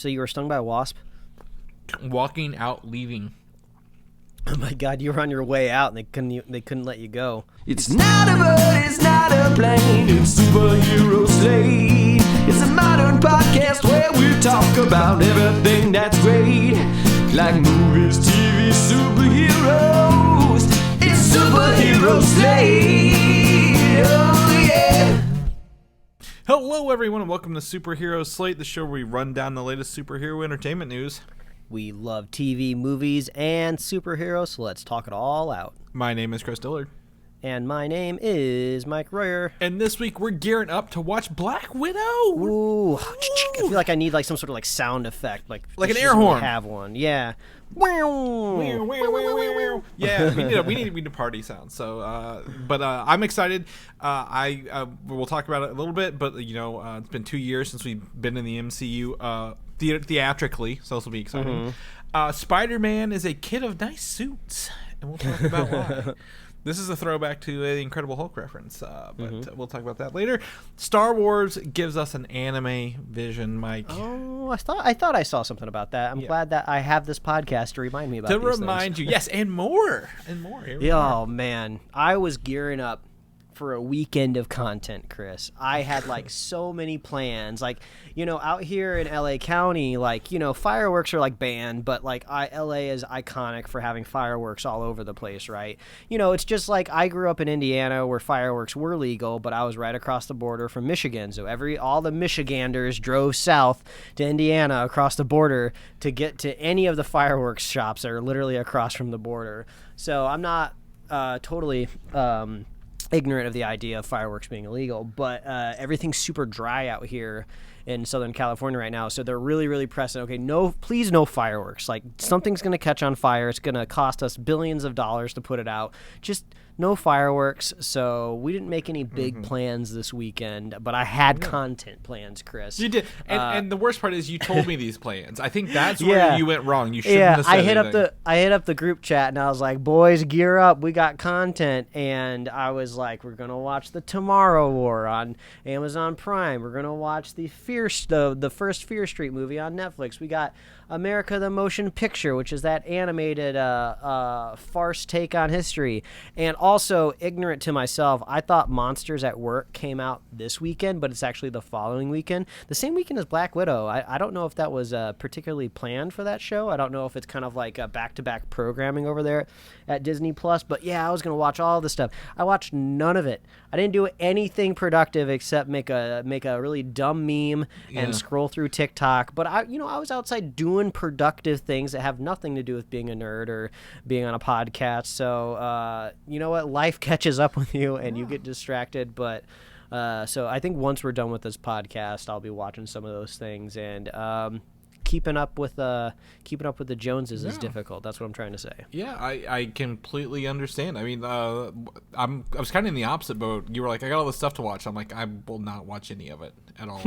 So you were stung by a wasp? Walking out, leaving. Oh my God! You were on your way out, and they couldn't let you go. It's not a bird, it's not a plane, it's Superhero Slate. It's a modern podcast where we talk about everything that's great, like movies, TV, superheroes. It's Superhero Slate. Oh yeah. Hello, everyone, and welcome to Superhero Slate, the show where we run down the latest superhero entertainment news. We love TV, movies, and superheroes, so let's talk it all out. My name is Chris Dillard. And my name is Mike Royer. And this week we're gearing up to watch Black Widow. Ooh. I feel like I need some sort of sound effect, like an air horn. Have one, yeah. Yeah, we need a party sound. So, but I'm excited. We'll talk about it a little bit, but it's been 2 years since we've been in the MCU theatrically, so this will be exciting. Mm-hmm. Spider-Man is a kid of nice suits, and we'll talk about why. This is a throwback to the Incredible Hulk reference, but we'll talk about that later. Star Wars gives us an anime vision, Mike. Oh, I thought I saw something about that. I'm glad that I have this podcast to remind me about these remind things. You, yes, and more. Oh, man. I was gearing up for a weekend of content, Chris. I had so many plans. Out here in LA County, fireworks are banned, but LA is iconic for having fireworks all over the place, right? It's just I grew up in Indiana where fireworks were legal, but I was right across the border from Michigan. So all the Michiganders drove south to Indiana across the border to get to any of the fireworks shops that are literally across from the border. So I'm not totally ignorant of the idea of fireworks being illegal, but everything's super dry out here in Southern California right now, so they're really, really pressing. Okay, please no fireworks. Something's going to catch on fire. It's going to cost us billions of dollars to put it out. Just no fireworks. So we didn't make any big plans this weekend, but I had content plans, Chris. You did, and the worst part is you told me these plans. I think that's where you went wrong. You shouldn't have said anything. I hit up the group chat and I was like, "Boys, gear up! We got content." And I was like, "We're gonna watch the Tomorrow War on Amazon Prime. We're gonna watch the first Fear Street movie on Netflix. We got America the Motion Picture, which is that animated farce take on history." And also, ignorant to myself, I thought Monsters at Work came out this weekend, but it's actually the following weekend. The same weekend as Black Widow. I don't know if that was particularly planned for that show. I don't know if it's kind of like a back-to-back programming over there at Disney+. But yeah, I was going to watch all this stuff. I watched none of it. I didn't do anything productive except make a really dumb meme and scroll through TikTok. But I was outside doing productive things that have nothing to do with being a nerd or being on a podcast. So you know what? Life catches up with you and you get distracted. But so I think once we're done with this podcast, I'll be watching some of those things, and keeping up with the Joneses is difficult. That's what I'm trying to say. Yeah, I completely understand. I mean, I was kind of in the opposite boat. You were like, I got all this stuff to watch. I'm like, I will not watch any of it at all.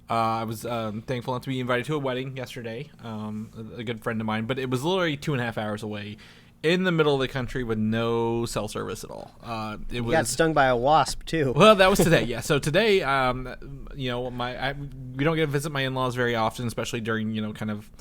I was thankful not to be invited to a wedding yesterday, a good friend of mine, but it was literally 2.5 hours away in the middle of the country with no cell service at all. You got stung by a wasp too. Well, that was today. Yeah. So today, we don't get to visit my in-laws very often, especially during kind of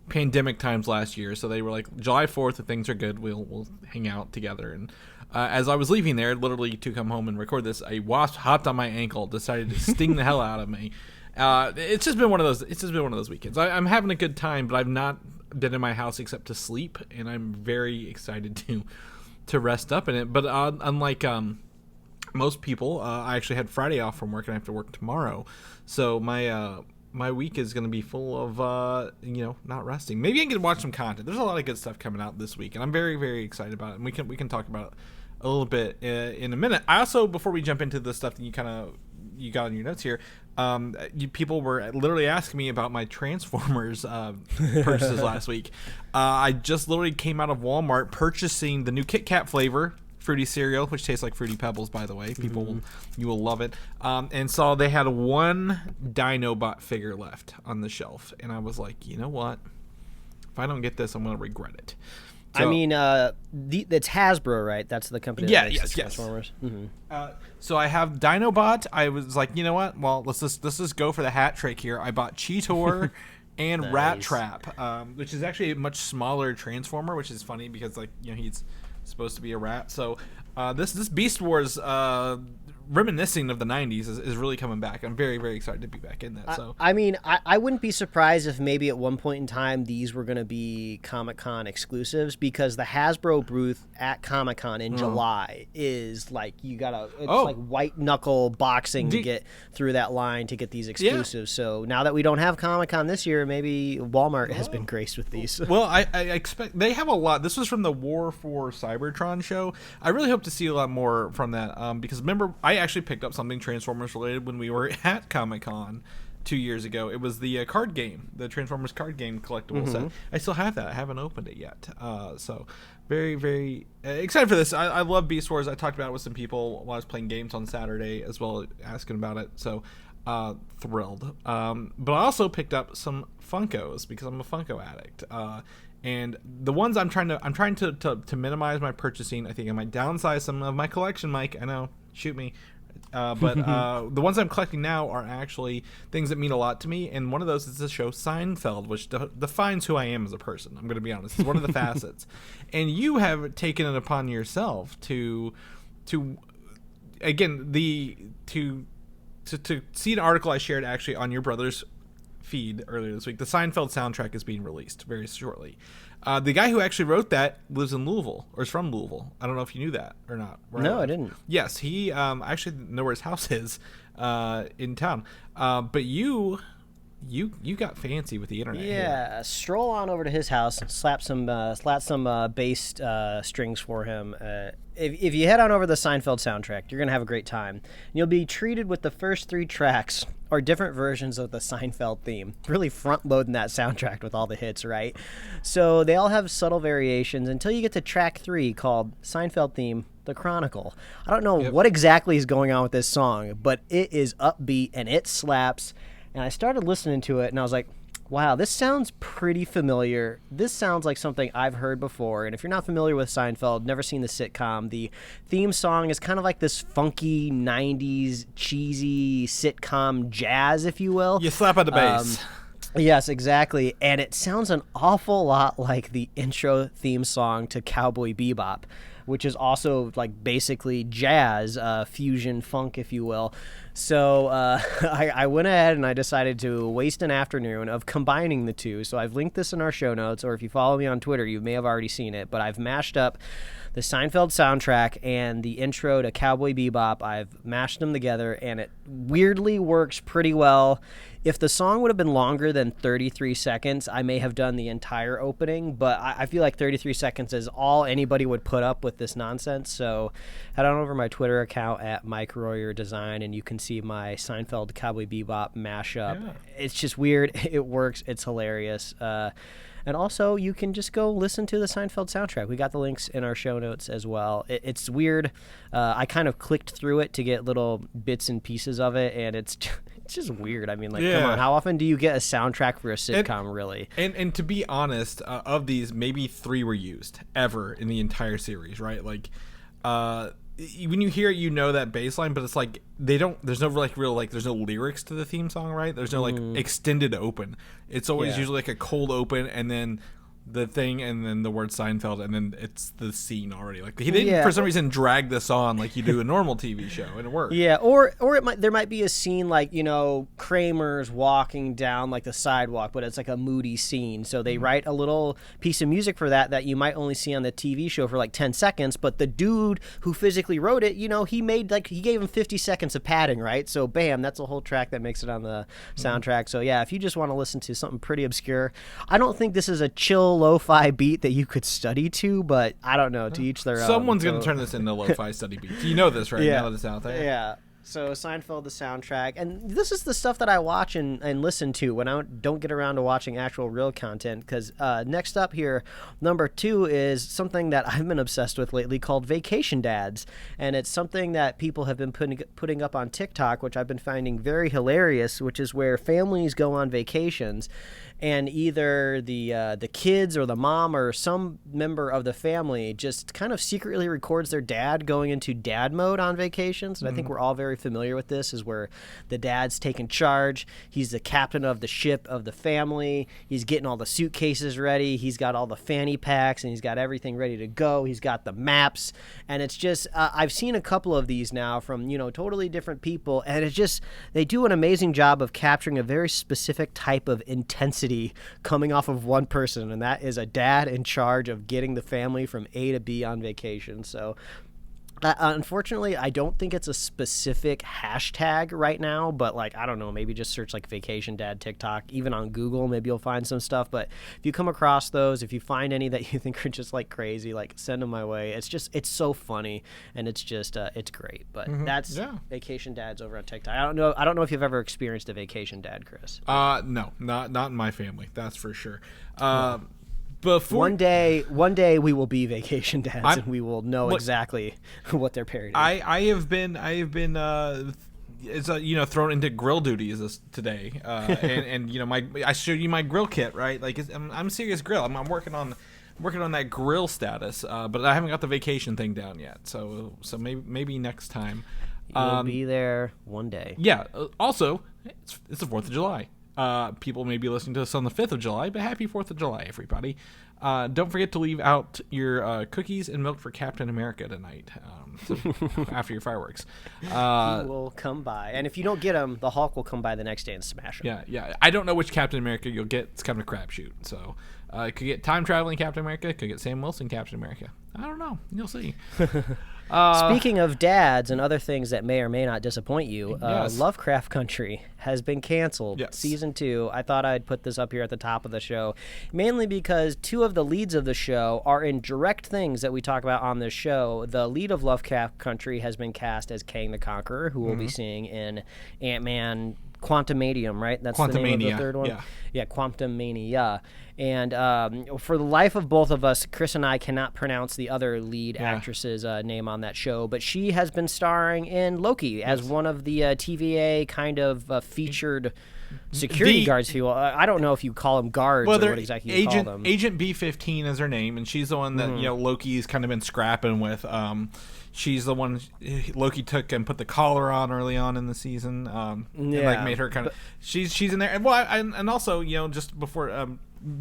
pandemic times last year. So they were like, July 4th, if things are good, we'll hang out together. And as I was leaving there, literally to come home and record this, a wasp hopped on my ankle, decided to sting the hell out of me. It's just been one of those weekends. I'm having a good time, but I've not been in my house except to sleep, and I'm very excited to rest up in it. But unlike most people, I actually had Friday off from work, and I have to work tomorrow. So my week is going to be full of not resting. Maybe I can watch some content. There's a lot of good stuff coming out this week, and I'm very, very excited about it. And we can talk about it a little bit in a minute. I also, before we jump into the stuff that you got on your notes here, people were literally asking me about my Transformers purchases last week. I just literally came out of Walmart purchasing the new Kit Kat flavor fruity cereal, which tastes like Fruity Pebbles, by the way. You will love it. And so they had one Dinobot figure left on the shelf, and I was like, you know what? If I don't get this, I'm going to regret it. So, I mean, it's Hasbro, right? That's the company that makes the Transformers. Mm-hmm. So I have Dinobot. I was like, you know what? Well, let's just go for the hat trick here. I bought Cheetor and Rat Trap, which is actually a much smaller Transformer, which is funny because he's supposed to be a rat. So this Beast Wars reminiscing of the 90s is really coming back. I'm very, very excited to be back in that. So I mean, I wouldn't be surprised if maybe at one point in time these were going to be Comic-Con exclusives, because the Hasbro booth at Comic-Con in July is like it's like white knuckle boxing to get through that line to get these exclusives. So now that we don't have Comic-Con this year, maybe Walmart has been graced with these. Well, I expect they have a lot. This was from the War for Cybertron show. I really hope to see a lot more from that, because remember, I actually picked up something Transformers related when we were at Comic-Con 2 years ago. It was the card game, the Transformers card game collectible set. I still have that. I haven't opened it yet. So very, very excited for this. I love Beast Wars. I talked about it with some people while I was playing games on Saturday as well, asking about it. So thrilled. But I also picked up some Funkos because I'm a Funko addict. And the ones I'm trying to minimize my purchasing. I think I might downsize some of my collection, Mike. I know, shoot me. But the ones I'm collecting now are actually things that mean a lot to me, and one of those is the show Seinfeld, which defines who I am as a person. I'm going to be honest; it's one of the facets. And you have taken it upon yourself to again to see an article I shared actually on your brother's feed earlier this week. The Seinfeld soundtrack is being released very shortly. The guy who actually wrote that lives in Louisville, or is from Louisville. I don't know if you knew that or not. No, I didn't. Yes, he actually know where his house is in town. But you got fancy with the internet. Yeah, here. Stroll on over to his house, slap some bass strings for him. If you head on over the Seinfeld soundtrack, you're gonna have a great time. And you'll be treated with the first 3 tracks are different versions of the Seinfeld theme, really front-loading that soundtrack with all the hits, right? So they all have subtle variations until you get to track 3 called Seinfeld Theme, The Chronicle. I don't know what exactly is going on with this song, but it is upbeat and it slaps. And I started listening to it and I was like, wow, this sounds pretty familiar. This sounds like something I've heard before. And if you're not familiar with Seinfeld, never seen the sitcom, the theme song is kind of like this funky 90s cheesy sitcom jazz, if you will. You slap on the bass. Yes, exactly. And it sounds an awful lot like the intro theme song to Cowboy Bebop, which is also like basically jazz, fusion funk, if you will. So I went ahead and I decided to waste an afternoon of combining the two. So I've linked this in our show notes, or if you follow me on Twitter, you may have already seen it. But I've mashed up the Seinfeld soundtrack and the intro to Cowboy Bebop. I've mashed them together, and it weirdly works pretty well. If the song would have been longer than 33 seconds, I may have done the entire opening, but I feel like 33 seconds is all anybody would put up with this nonsense. So head on over my Twitter account at Mike Royer Design, and you can see my Seinfeld Cowboy Bebop mashup. Yeah. It's just weird. It works. It's hilarious. And also, you can just go listen to the Seinfeld soundtrack. We got the links in our show notes as well. It's weird. I kind of clicked through it to get little bits and pieces of it, and it's just weird. I mean, like, come on. How often do you get a soundtrack for a sitcom, really? And to be honest, of these, maybe 3 were used ever in the entire series, right? Like, when you hear it, you know that bass line, but it's like there's no there's no lyrics to the theme song, right? There's no extended open. It's always usually like a cold open and then the thing and then the word Seinfeld and then it's the scene already. Like he didn't for some reason drag this on like you do a normal TV show and it worked. Yeah, or there might be a scene like, you know, Kramer's walking down like the sidewalk, but it's like a moody scene. So they write a little piece of music for that you might only see on the TV show for like 10 seconds, but the dude who physically wrote it, you know, he gave him 50 seconds of padding, right? So bam, that's a whole track that makes it on the soundtrack. So yeah, if you just want to listen to something pretty obscure, I don't think this is a chill lo-fi beat that you could study to, but I don't know, to each their own. Someone's going to turn this into lo-fi study beat. You know this, right? Now that it's out there. Yeah. So Seinfeld, the soundtrack, and this is the stuff that I watch and listen to when I don't get around to watching actual real content, because next up here, number 2 is something that I've been obsessed with lately called Vacation Dads, and it's something that people have been putting up on TikTok, which I've been finding very hilarious, which is where families go on vacations, and either the kids or the mom or some member of the family just kind of secretly records their dad going into dad mode on vacations, and I think we're all very familiar with this, is where the dad's taking charge. He's the captain of the ship of the family. He's getting all the suitcases ready. He's got all the fanny packs, and he's got everything ready to go. He's got the maps, and it's just I've seen a couple of these now from totally different people, and it's just they do an amazing job of capturing a very specific type of intensity coming off of one person, and that is a dad in charge of getting the family from A to B on vacation. So unfortunately, I don't think it's a specific hashtag right now, but I don't know, maybe just search vacation dad TikTok. Even on Google, maybe you'll find some stuff. But if you come across those, if you find any that you think are just crazy, send them my way. It's so funny, and it's just it's great. But that's vacation dads over on TikTok. I don't know if you've ever experienced a vacation dad, Chris. No, not in my family. That's for sure. One day we will be vacation dads, and we will know exactly what they're parodying. I have been thrown into grill duties today, and I showed you my grill kit, right? I'm serious grill. I'm working on that grill status, but I haven't got the vacation thing down yet. So maybe next time. You'll be there one day. Yeah. Also, it's the 4th of July. People may be listening to this on the 5th of July, but happy 4th of July, everybody. Don't forget to leave out your cookies and milk for Captain America tonight after your fireworks. He will come by. And if you don't get him, the Hulk will come by the next day and smash him. Yeah. I don't know which Captain America you'll get. It's kind of a crapshoot. So could get time-traveling Captain America, could get Sam Wilson Captain America. I don't know. You'll see. Speaking of dads and other things that may or may not disappoint you, yes. Lovecraft Country has been canceled. Yes. Season 2. I thought I'd put this up here at the top of the show, mainly because 2 of the leads of the show are in direct things that we talk about on this show. The lead of Lovecraft Country has been cast as Kang the Conqueror, who we'll be seeing in Ant-Man Quantumanium, right? That's the name of the third one? Yeah, Quantumania. And for the life of both of us, Chris and I cannot pronounce the other lead actress's name on that show, but she has been starring in Loki as one of the TVA kind of featured security guards. People, I don't know if you call them guards or what exactly you call them. Agent B-15 is her name, and she's the one that Loki's kind of been scrapping with. She's the one Loki took and put the collar on early on in the season, and made her kind of. She's in there, and also just before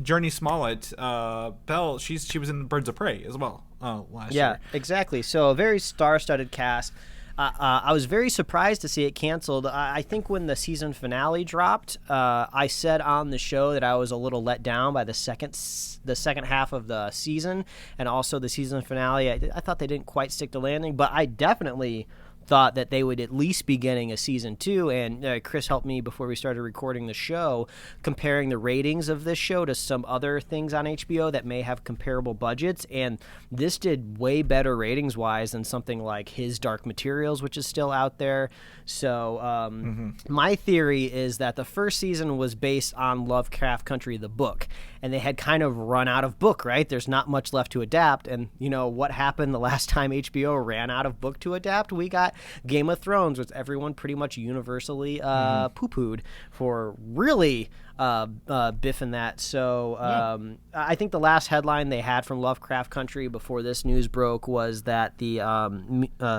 Journey Smollett, Belle, she was in Birds of Prey as well last year. Yeah, exactly. So a very star-studded cast. I was very surprised to see it canceled. I think when the season finale dropped, I said on the show that I was a little let down by the second half of the season, and also the season finale. I thought they didn't quite stick to landing, but I definitely thought that they would at least be getting a season 2, and Chris helped me before we started recording the show comparing the ratings of this show to some other things on HBO that may have comparable budgets, and this did way better ratings wise than something like His Dark Materials, which is still out there. So my theory is that the first season was based on Lovecraft Country, the book, and they had kind of run out of book, right? There's not much left to adapt, and what happened the last time HBO ran out of book to adapt? We got Game of Thrones, which everyone pretty much universally poo-pooed for really biffing that. So I think the last headline they had from Lovecraft Country before this news broke was that the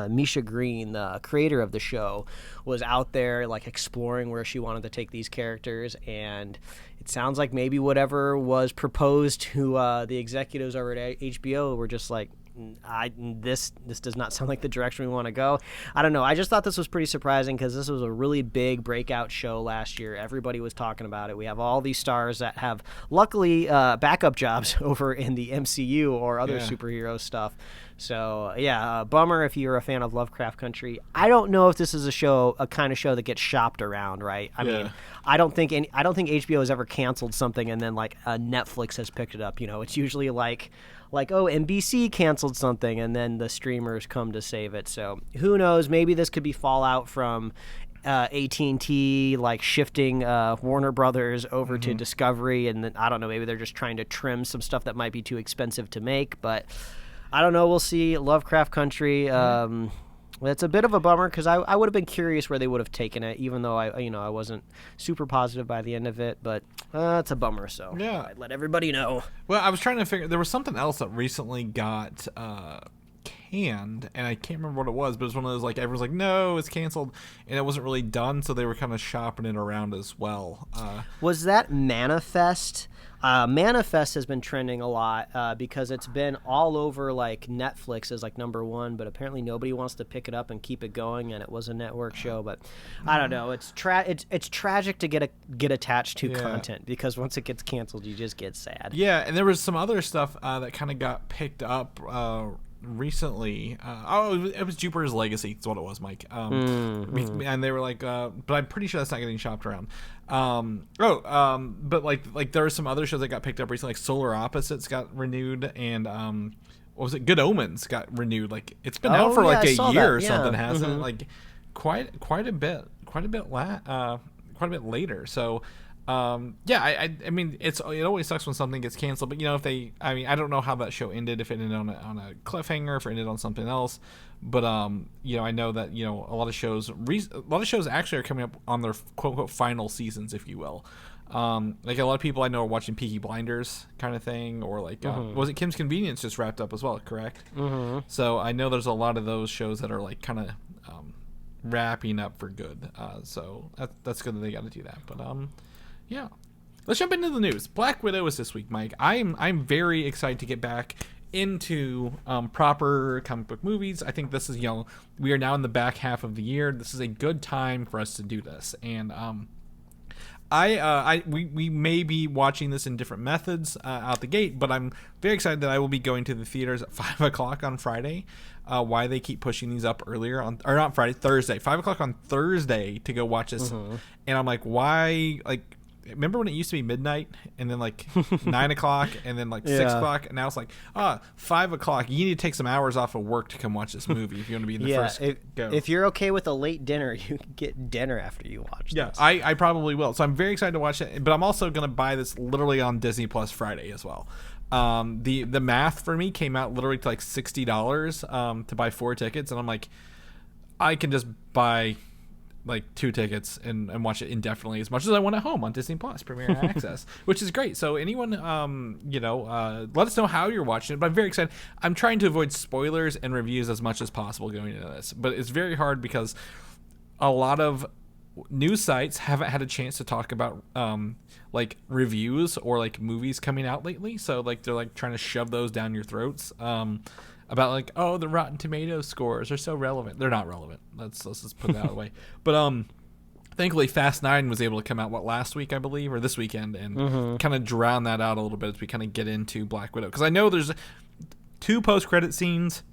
Misha Green, the creator of the show, was out there exploring where she wanted to take these characters, and it sounds like maybe whatever was proposed to the executives over at HBO were just like, this does not sound like the direction we want to go. I don't know. I just thought this was pretty surprising because this was a really big breakout show last year. Everybody was talking about it. We have all these stars that have, luckily, backup jobs over in the MCU or other superhero stuff. So, bummer if you're a fan of Lovecraft Country. I don't know if this is a kind of show that gets shopped around, right? I mean, I don't think HBO has ever canceled something and then Netflix has picked it up. It's usually like NBC canceled something and then the streamers come to save it. So who knows? Maybe this could be fallout from AT&T shifting Warner Brothers over to Discovery, and then I don't know, maybe they're just trying to trim some stuff that might be too expensive to make, but I don't know. We'll see. Lovecraft Country. It's a bit of a bummer because I would have been curious where they would have taken it, even though I wasn't super positive by the end of it. But it's a bummer. So I'd let everybody know. Well, I was trying to figure. There was something else that recently got hand, and I can't remember what it was, but it was one of those like everyone's like, no, it's canceled, and it wasn't really done, so they were kind of shopping it around as well. Was that Manifest? Manifest has been trending a lot because it's been all over like Netflix as like number one, but apparently nobody wants to pick it up and keep it going, and it was a network show. But I don't know. It's tragic to get attached to content, because once it gets canceled, you just get sad. Yeah, and there was some other stuff that kind of got picked up recently. It was Jupiter's Legacy. That's what it was, Mike. And they were like, but I'm pretty sure that's not getting shopped around. But like there were some other shows that got picked up recently, like Solar Opposites got renewed, and what was it? Good Omens got renewed. Like it's been out for like a year or something, hasn't it? Like quite a bit later. So. I mean, it always sucks when something gets canceled, but I don't know how that show ended, if it ended on a cliffhanger, if it ended on something else, but I know that a lot of shows actually are coming up on their quote unquote final seasons, if you will. Like a lot of people I know are watching Peaky Blinders kind of thing, or like was it Kim's Convenience just wrapped up as well, correct? So I know there's a lot of those shows that are like kind of wrapping up for good. So that's good that they got to do that, but yeah, let's jump into the news. Black Widow is this week, Mike. I'm very excited to get back into proper comic book movies. I think this is we are now in the back half of the year. This is a good time for us to do this, and we may be watching this in different methods out the gate, but I'm very excited that I will be going to the theaters at 5 o'clock on Friday. Why they keep pushing these up earlier Thursday, 5 o'clock on Thursday to go watch this, and I'm like, why? Like, remember when it used to be midnight and then like 9 o'clock and then like 6 o'clock, and now it's like 5 o'clock. You need to take some hours off of work to come watch this movie if you want to be in the first go. If you're okay with a late dinner, you can get dinner after you watch this. I probably will. So I'm very excited to watch it, but I'm also going to buy this literally on Disney Plus Friday as well. The math for me came out literally to like $60 to buy 4 tickets, and I'm like, I can just buy like 2 tickets and watch it indefinitely as much as I want at home on Disney Plus Premier Access, which is great. So anyone, let us know how you're watching it. But I'm very excited. I'm trying to avoid spoilers and reviews as much as possible going into this, but it's very hard because a lot of news sites haven't had a chance to talk about like reviews or like movies coming out lately. So like they're like trying to shove those down your throats. About like, the Rotten Tomatoes scores are so relevant. They're not relevant. Let's just put that away. But thankfully Fast 9 was able to come out last week, I believe, or this weekend, and kind of drown that out a little bit as we kind of get into Black Widow, because I know there's 2 post-credit scenes,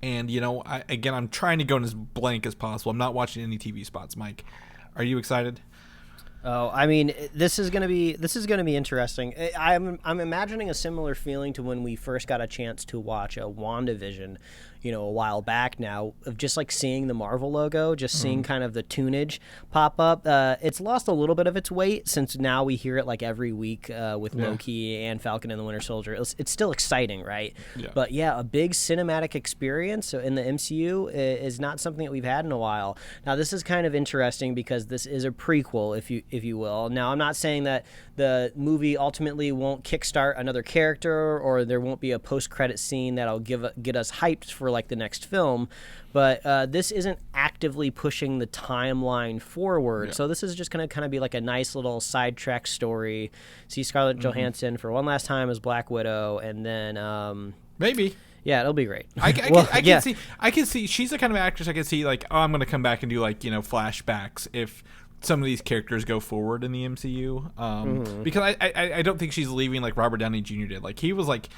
and I'm trying to go in as blank as possible. I'm not watching any TV spots. Mike, are you excited? Oh, I mean, this is gonna be interesting. I'm imagining a similar feeling to when we first got a chance to watch a WandaVision, a while back now, of just like seeing the Marvel logo, just seeing kind of the tunage pop up. It's lost a little bit of its weight since now we hear it like every week with Loki and Falcon and the Winter Soldier. It's still exciting, right? Yeah. But yeah, a big cinematic experience in the MCU is not something that we've had in a while. Now this is kind of interesting because this is a prequel, if you will. Now I'm not saying that the movie ultimately won't kickstart another character, or there won't be a post-credit scene that'll get us hyped for like the next film, but this isn't actively pushing the timeline forward. So this is just going to kind of be like a nice little sidetrack story. See Scarlett Johansson for one last time as Black Widow, and then maybe. Yeah, it'll be great. I can see she's the kind of actress I can see like, I'm going to come back and do like, flashbacks if some of these characters go forward in the MCU. Because I don't think she's leaving like Robert Downey Jr. did. Like he was like,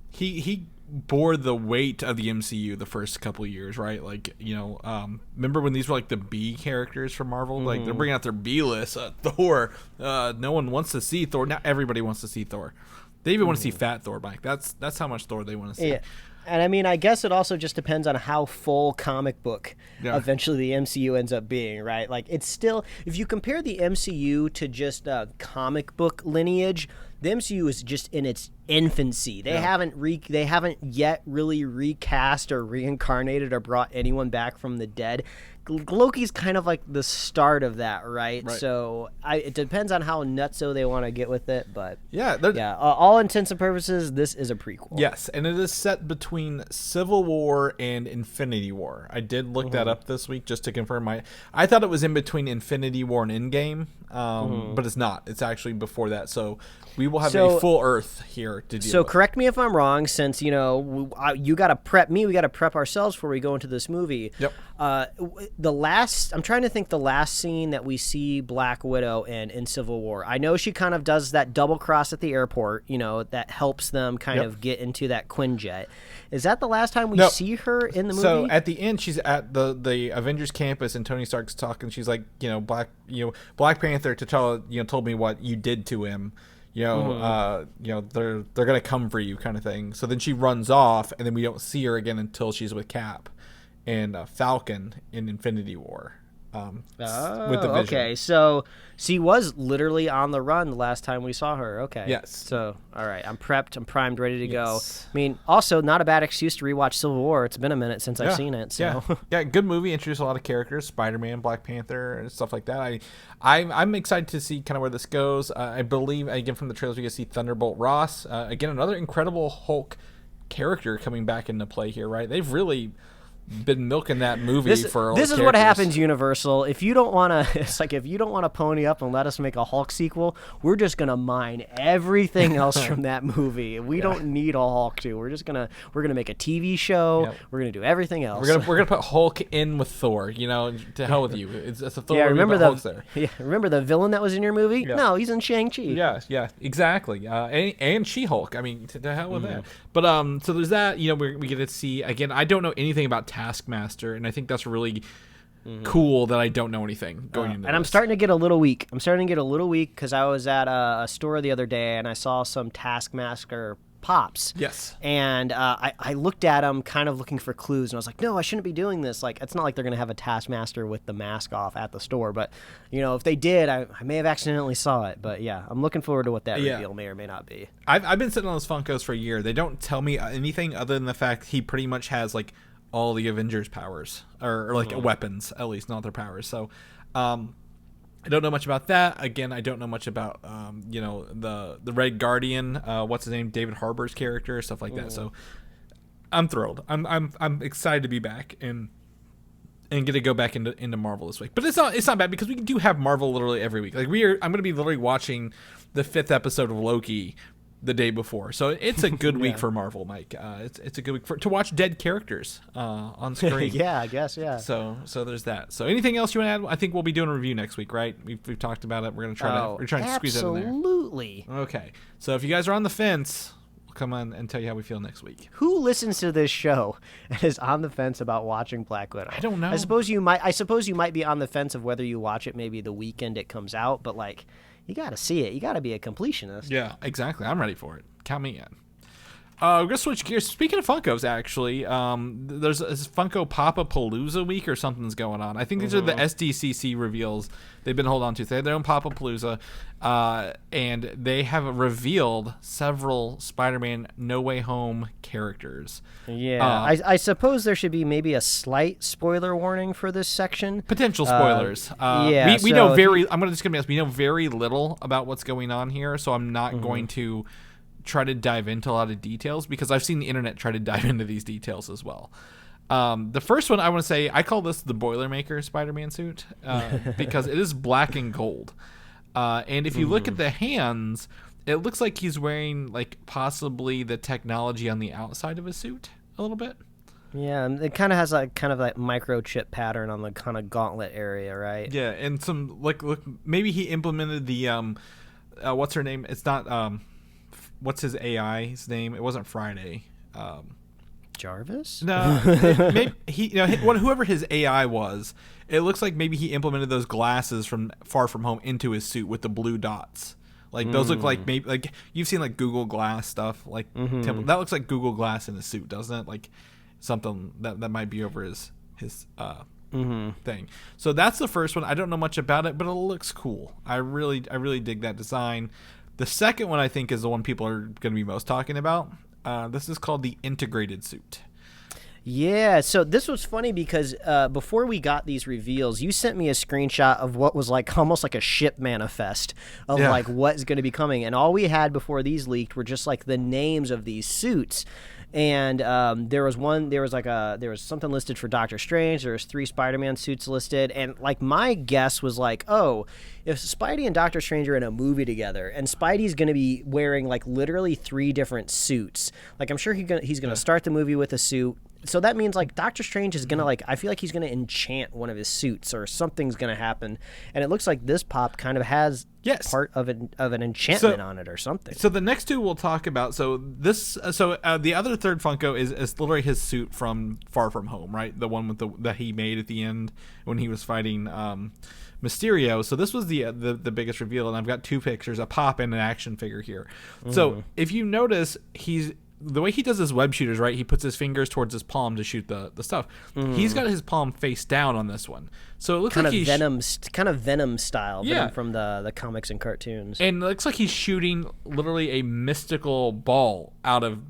he bore the weight of the MCU the first couple of years, right? Like, remember when these were like the B characters from Marvel? Like they're bringing out their B list. Thor. No one wants to see Thor. Not everybody wants to see Thor. They even want to see Fat Thor, Mike. That's how much Thor they want to see. Yeah. And I mean, I guess it also just depends on how full comic book eventually the MCU ends up being, right? Like, it's still, if you compare the MCU to just comic book lineage, the MCU is just in its infancy. They haven't yet really recast or reincarnated or brought anyone back from the dead. Loki's kind of like the start of that, right? So it depends on how nutso they want to get with it, but all intents and purposes, this is a prequel. Yes, and it is set between Civil War and Infinity War. I did look that up this week just to confirm. I thought it was in between Infinity War and Endgame, but it's not. It's actually before that. So we will have a full Earth here to deal with. Correct me if I'm wrong, since, you got to prep me, we got to prep ourselves before we go into this movie. Yep. I'm trying to think the last scene that we see Black Widow in Civil War. I know she kind of does that double cross at the airport, that helps them kind of get into that Quinjet. Is that the last time we see her in the movie? So at the end, she's at the Avengers campus, and Tony Stark's talking. She's like, Black Panther, T'Challa, told me what you did to him. They're gonna come for you, kind of thing. So then she runs off, and then we don't see her again until she's with Cap and Falcon in Infinity War. With the Vision. Okay. So she was literally on the run the last time we saw her. Okay. Yes. So, all right. I'm prepped. I'm primed, ready to go. I mean, also not a bad excuse to rewatch Civil War. It's been a minute since I've seen it. So. Yeah, good movie. Introduced a lot of characters, Spider-Man, Black Panther, and stuff like that. I'm excited to see kind of where this goes. I believe, again, from the trailers, we get to see Thunderbolt Ross. Again, another Incredible Hulk character coming back into play here, right? They've really been milking that movie for this is what happens, Universal. If you don't want to, it's like, if you don't want to pony up and let us make a Hulk sequel, we're just gonna mine everything else from that movie. We don't need a Hulk to. We're gonna make a TV show. Yep. We're gonna do everything else. We're gonna put Hulk in with Thor. To hell with you. It's a Thor. Yeah, remember Hulk's there. Yeah, remember the villain that was in your movie? Yeah. No, he's in Shang-Chi. Yeah, exactly. And She-Hulk. I mean, to hell with that. But so there's that. We get to see again. I don't know anything about Taskmaster, and I think that's really cool that I don't know anything going into and this. I'm starting to get a little weak. Because I was at a store the other day and I saw some Taskmaster Pops. Yes. And I looked at them kind of looking for clues, and I was like, no, I shouldn't be doing this. Like, it's not like they're going to have a Taskmaster with the mask off at the store. But, if they did, I may have accidentally saw it. But, yeah, I'm looking forward to what that reveal may or may not be. I've been sitting on those Funkos for a year. They don't tell me anything other than the fact he pretty much has, like, all the Avengers powers, or like weapons, at least, not their powers. So I don't know much about that. Again, I don't know much about the Red Guardian, what's his name, David Harbour's character, stuff like that. So I'm thrilled. I'm excited to be back and get to go back into Marvel this week. But it's not bad, because we do have Marvel literally every week. Like I'm going to be literally watching the 5th episode of Loki the day before, so it's a good week for Marvel, Mike. It's a good week to watch dead characters on screen. Yeah, I guess. Yeah. So there's that. So anything else you want to add? I think we'll be doing a review next week, right? We've talked about it. We're trying to squeeze it in there. Absolutely. Okay. So if you guys are on the fence, we'll come on and tell you how we feel next week. Who listens to this show and is on the fence about watching Black Widow? I don't know. I suppose you might be on the fence of whether you watch it maybe the weekend it comes out, but like, you got to see it. You got to be a completionist. Yeah, exactly. I'm ready for it. Count me in. We're going to switch gears. Speaking of Funkos, actually, there's a Funko Pop-A-Palooza week or something's going on. I think these are the SDCC reveals they've been holding on to. They have their own Pop-A-Palooza, and they have revealed several Spider-Man No Way Home characters. Yeah, I suppose there should be maybe a slight spoiler warning for this section. Potential spoilers. We know I'm just going to be honest. We know very little about what's going on here, so I'm not going to try to dive into a lot of details, because I've seen the internet try to dive into these details as well. The first one I want to say, I call this the Boilermaker Spider-Man suit, because it is black and gold. And if you look at the hands, it looks like he's wearing like possibly the technology on the outside of his suit a little bit. Yeah, and it kind of has like microchip pattern on the kind of gauntlet area, right? Yeah, and some look, maybe he implemented the what's her name? It's not what's his AI's name? It wasn't Friday. Jarvis? No, maybe whoever his AI was. It looks like maybe he implemented those glasses from Far From Home into his suit with the blue dots. Like those look like maybe like you've seen like Google Glass stuff. Like that looks like Google Glass in a suit, doesn't it? Like something that might be over his thing. So that's the first one. I don't know much about it, but it looks cool. I really dig that design. The second one I think is the one people are going to be most talking about. This is called the integrated suit. Yeah, so this was funny because before we got these reveals, you sent me a screenshot of what was like almost like a ship manifest of like what's going to be coming, and all we had before these leaked were just like the names of these suits. And there was something listed for Doctor Strange. There was 3 Spider-Man suits listed, and like my guess was like, oh, if Spidey and Doctor Strange are in a movie together, and Spidey's going to be wearing like literally 3 different suits, like I'm sure he's gonna start the movie with a suit. So that means like Doctor Strange is gonna I feel like he's gonna enchant one of his suits or something's gonna happen, and it looks like this pop kind of has part of an enchantment on it or something. So the next 2 we'll talk about. So the other third Funko is literally his suit from Far From Home, right? The one with that he made at the end when he was fighting Mysterio. So this was the biggest reveal, and I've got 2 pictures, a pop and an action figure here. So if you notice, the way he does his web shooters, right? He puts his fingers towards his palm to shoot the stuff. He's got his palm face down on this one, so it looks like he's kind of Venom style, from the comics and cartoons. And it looks like he's shooting literally a mystical ball out of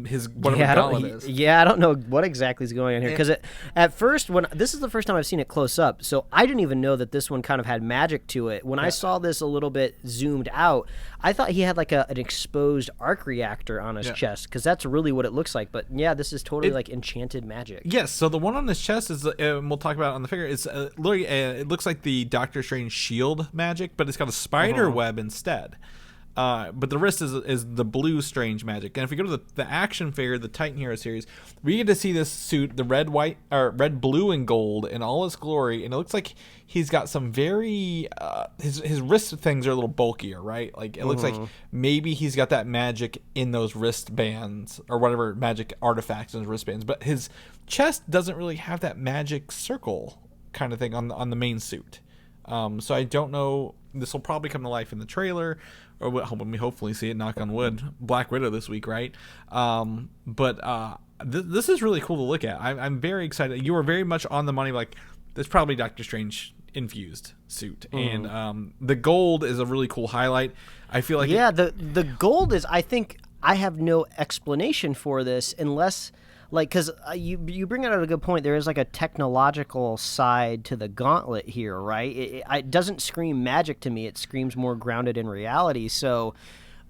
his whatever gauntlet is. Yeah, I don't know what exactly is going on here, because at first, this is the first time I've seen it close up, so I didn't even know that this one kind of had magic to it. When I saw this a little bit zoomed out, I thought he had like an exposed arc reactor on his chest, because that's really what it looks like. But yeah, this is totally like enchanted magic. Yes, so the one on his chest is, we'll talk about it on the figure, is literally it looks like the Doctor Strange shield magic, but it's got a spider web instead. But the wrist is the blue Strange magic. And if we go to the action figure, the Titan Hero series, we get to see this suit, the red, blue, and gold in all its glory. And it looks like he's got some very his wrist things are a little bulkier, right? Like it looks like maybe he's got that magic in those wristbands or whatever magic artifacts in his wristbands. But his chest doesn't really have that magic circle kind of thing on the main suit. So I don't know. This will probably come to life in the trailer, or when we hopefully see it, knock on wood, Black Widow this week, right? This is really cool to look at. I'm very excited. You were very much on the money. Like, there's probably Doctor Strange infused suit, and the gold is a really cool highlight. I feel like the gold is. I think I have no explanation for this unless. Like, because you bring out a good point. There is like a technological side to the gauntlet here, right? It doesn't scream magic to me. It screams more grounded in reality. So,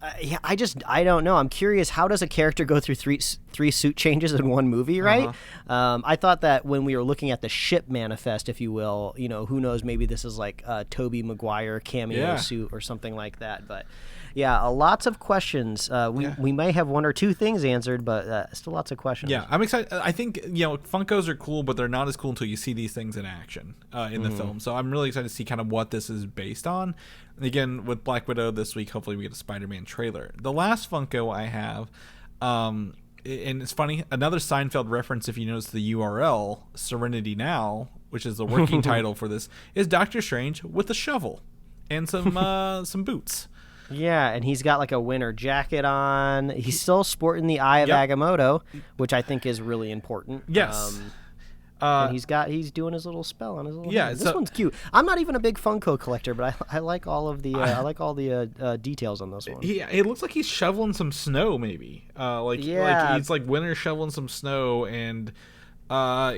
I don't know. I'm curious. How does a character go through three suit changes in one movie, right? I thought that when we were looking at the ship manifest, if you will, who knows? Maybe this is like a Tobey Maguire cameo suit or something like that. But yeah, lots of questions. We may have 1 or 2 things answered, but still lots of questions. Yeah, I'm excited. I think Funkos are cool, but they're not as cool until you see these things in action in the film. So I'm really excited to see kind of what this is based on. And again, with Black Widow this week, hopefully we get a Spider-Man trailer. The last Funko I have, and it's funny, another Seinfeld reference. If you notice the URL, Serenity Now, which is the working title for this, is Doctor Strange with a shovel and some boots. Yeah, and he's got like a winter jacket on. He's still sporting the Eye of Agamotto, which I think is really important. Yes. And he's doing his little spell on his little hand. This one's cute. I'm not even a big Funko collector, but I like all of the details on this one. It looks like he's shoveling some snow, maybe. Like he's like winter shoveling some snow, and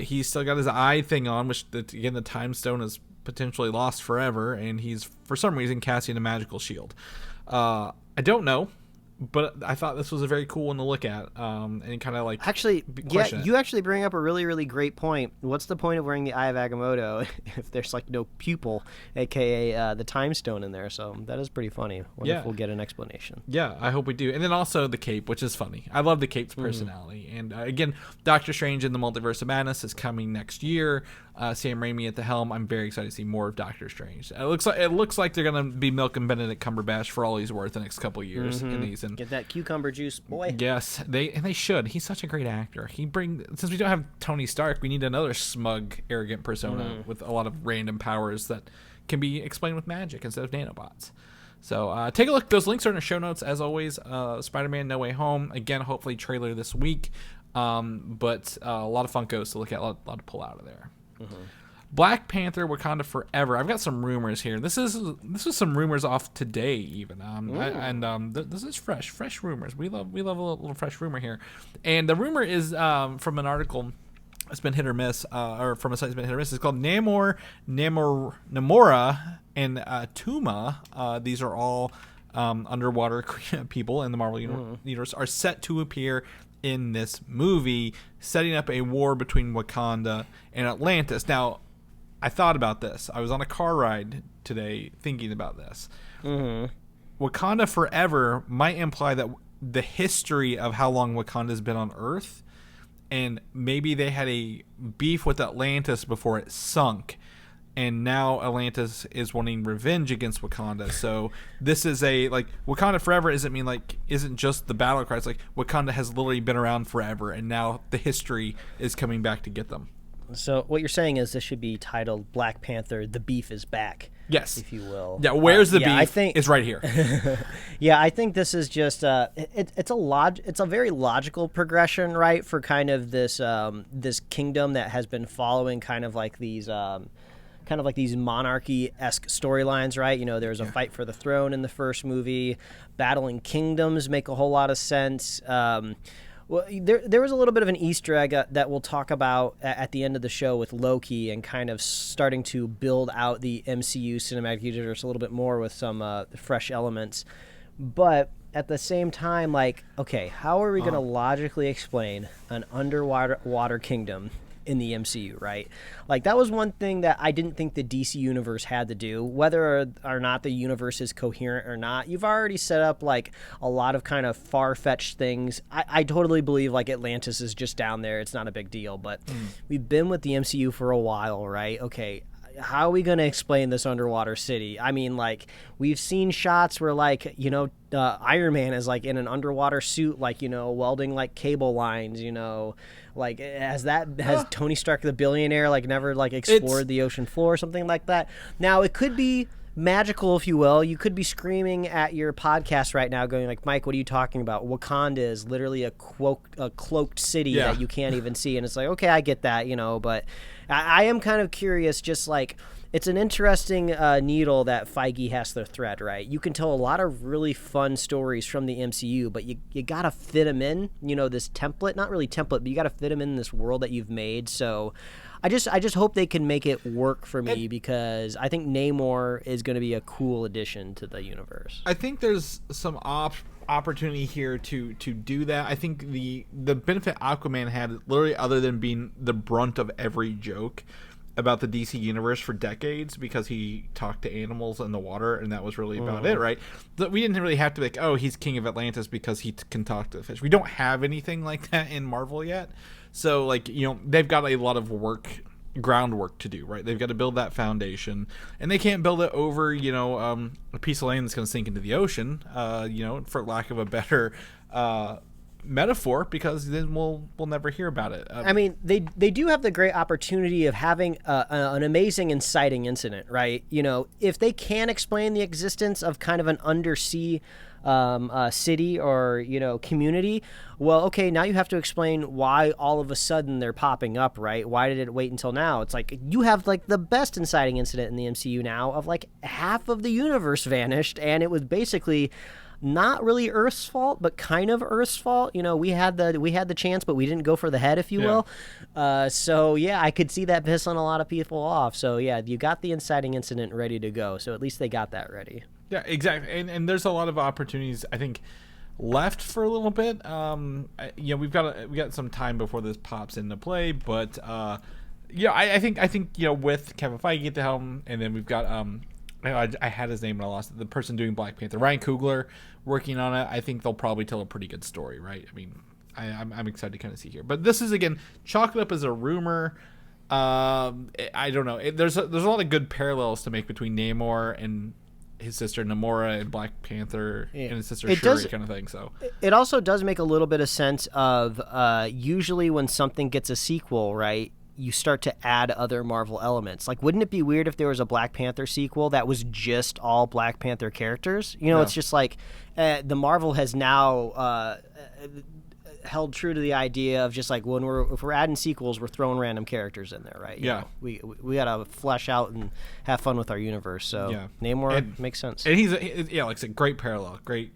he's still got his eye thing on, which again the Time Stone is potentially lost forever, and he's for some reason casting a magical shield. I don't know, but I thought this was a very cool one to look at, and kind of like you actually bring up a really, really great point. What's the point of wearing the Eye of Agamotto if there's like no pupil, aka the Time Stone in there? So that is pretty funny. Wonder if we'll get an explanation. Yeah, I hope we do. And then also the cape, which is funny. I love the cape's personality. And again, Doctor Strange in the Multiverse of Madness is coming next year. Sam Raimi at the helm. I'm very excited to see more of Doctor Strange. It looks like they're gonna be milking Benedict Cumberbatch for all he's worth the next couple of years in these. And get that cucumber juice, boy. Yes, they should. He's such a great actor. Since we don't have Tony Stark, we need another smug, arrogant persona with a lot of random powers that can be explained with magic instead of nanobots. So take a look. Those links are in the show notes as always. Spider-Man: No Way Home. Again, hopefully trailer this week. But a lot of Funkos to look at, a lot to pull out of there. Black Panther, Wakanda Forever. I've got some rumors here. This is some rumors off today even. This is fresh rumors. We love a little fresh rumor here. And the rumor is from an article. It's been hit or miss, or from a site that's been hit or miss. It's called Namora, and Attuma. These are all underwater people in the Marvel universe are set to appear in this movie, setting up a war between Wakanda and Atlantis. Now, I thought about this. I was on a car ride today thinking about this. Wakanda Forever might imply that the history of how long Wakanda's been on Earth, and maybe they had a beef with Atlantis before it sunk, and now Atlantis is wanting revenge against Wakanda. So this is Wakanda Forever isn't just the battle cry. It's like Wakanda has literally been around forever, and now the history is coming back to get them. So what you're saying is this should be titled Black Panther: The Beef is Back. Yes, if you will. Yeah, where's the beef? I think it's right here. Yeah, I think this is just it's a very logical progression, right, for kind of this this kingdom that has been following kind of like these monarchy-esque storylines, right? You know, there's a fight for the throne in the first movie. Battling kingdoms make a whole lot of sense. Well, there was a little bit of an Easter egg that we'll talk about at the end of the show with Loki, and kind of starting to build out the MCU cinematic universe a little bit more with some fresh elements. But at the same time, okay, how are we going to logically explain an underwater kingdom in the MCU, right? Like, that was one thing that I didn't think the DC universe had to do. Whether or not the universe is coherent or not, you've already set up a lot of kind of far-fetched things. I totally believe Atlantis is just down there. It's not a big deal, but we've been with the MCU for a while, right? Okay, how are we going to explain this underwater city? I mean, we've seen shots where Iron Man is in an underwater suit, welding cable lines, has Tony Stark the billionaire never explored the ocean floor or something like that. Now, it could be magical, if you will. You could be screaming at your podcast right now going Mike, what are you talking about? Wakanda is literally a cloaked city that you can't even see. And it's okay, I get that, but I am kind of curious, just it's an interesting needle that Feige has to thread, right? You can tell a lot of really fun stories from the MCU, but you got to fit them in, this template, not really template, but you got to fit them in this world that you've made. So I just hope they can make it work for me, because I think Namor is going to be a cool addition to the universe. I think there's some opportunity here to do that. I think the benefit Aquaman had, literally, other than being the brunt of every joke about the DC universe for decades, because he talked to animals in the water, and that was really about it, right? But we didn't really have to be oh, he's king of Atlantis because he can talk to the fish. We don't have anything like that in Marvel yet. So they've got a lot of groundwork to do, right? They've got to build that foundation, and they can't build it over a piece of land that's going to sink into the ocean, for lack of a better metaphor, because then we'll never hear about it. I mean, they do have the great opportunity of having an amazing inciting incident, right? If they can explain the existence of kind of an undersea city or community, well, okay, now you have to explain why all of a sudden they're popping up, right? Why did it wait until now? It's you have the best inciting incident in the MCU now of half of the universe vanished, and it was basically not really Earth's fault, but kind of Earth's fault. We had the chance, but we didn't go for the head, if you will. So yeah, I could see that pissing a lot of people off. So yeah, you got the inciting incident ready to go. So at least they got that ready. Yeah, exactly. And there's a lot of opportunities, I think, left for a little bit. We got some time before this pops into play, but I think with Kevin Feige at the helm, and then we've got I had his name and I lost it. The person doing Black Panther, Ryan Coogler, working on it. I think they'll probably tell a pretty good story, right? I mean, I'm excited to kind of see here. But this is, again, chalked up as a rumor. I don't know. There's a lot of good parallels to make between Namor and his sister Namora and Black Panther and his sister Shuri, kind of thing. So it also does make a little bit of sense of usually when something gets a sequel, right, you start to add other Marvel elements. Wouldn't it be weird if there was a Black Panther sequel that was just all Black Panther characters? It's just the Marvel has now held true to the idea of just like if we're adding sequels, we're throwing random characters in there, right? You know, we gotta flesh out and have fun with our universe. So Namor makes sense. And he's like I said, great parallel, great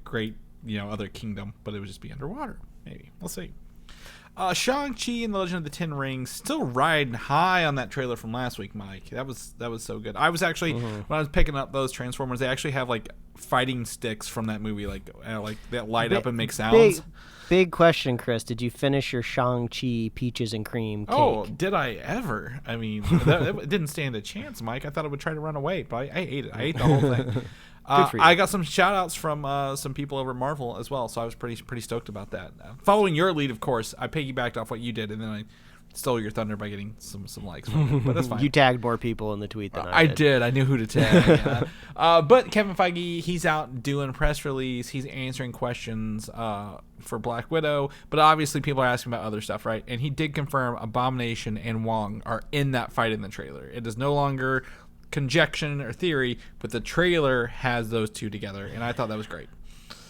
other kingdom, but it would just be underwater. Maybe we'll see. Shang-Chi and the Legend of the Ten Rings still riding high on that trailer from last week, Mike. That was so good. I was actually when I was picking up those Transformers, they actually have like fighting sticks from that movie, like that light up and make sounds. Big question, Chris. Did you finish your Shang-Chi peaches and cream cake? Oh, did I ever? I mean, it didn't stand a chance, Mike. I thought it would try to run away, but I ate it. I ate the whole thing. I got some shout-outs from some people over at Marvel as well, so I was pretty stoked about that. Following your lead, of course, I piggybacked off what you did, and then I stole your thunder by getting some likes from it, but that's fine. You tagged more people in the tweet than I did. I knew who to tag. But Kevin Feige, he's out doing press release. He's answering questions for Black Widow, but obviously people are asking about other stuff, right? And he did confirm Abomination and Wong are in that fight in the trailer. It is no longer conjecture or theory, but the trailer has those two together, and I thought that was great.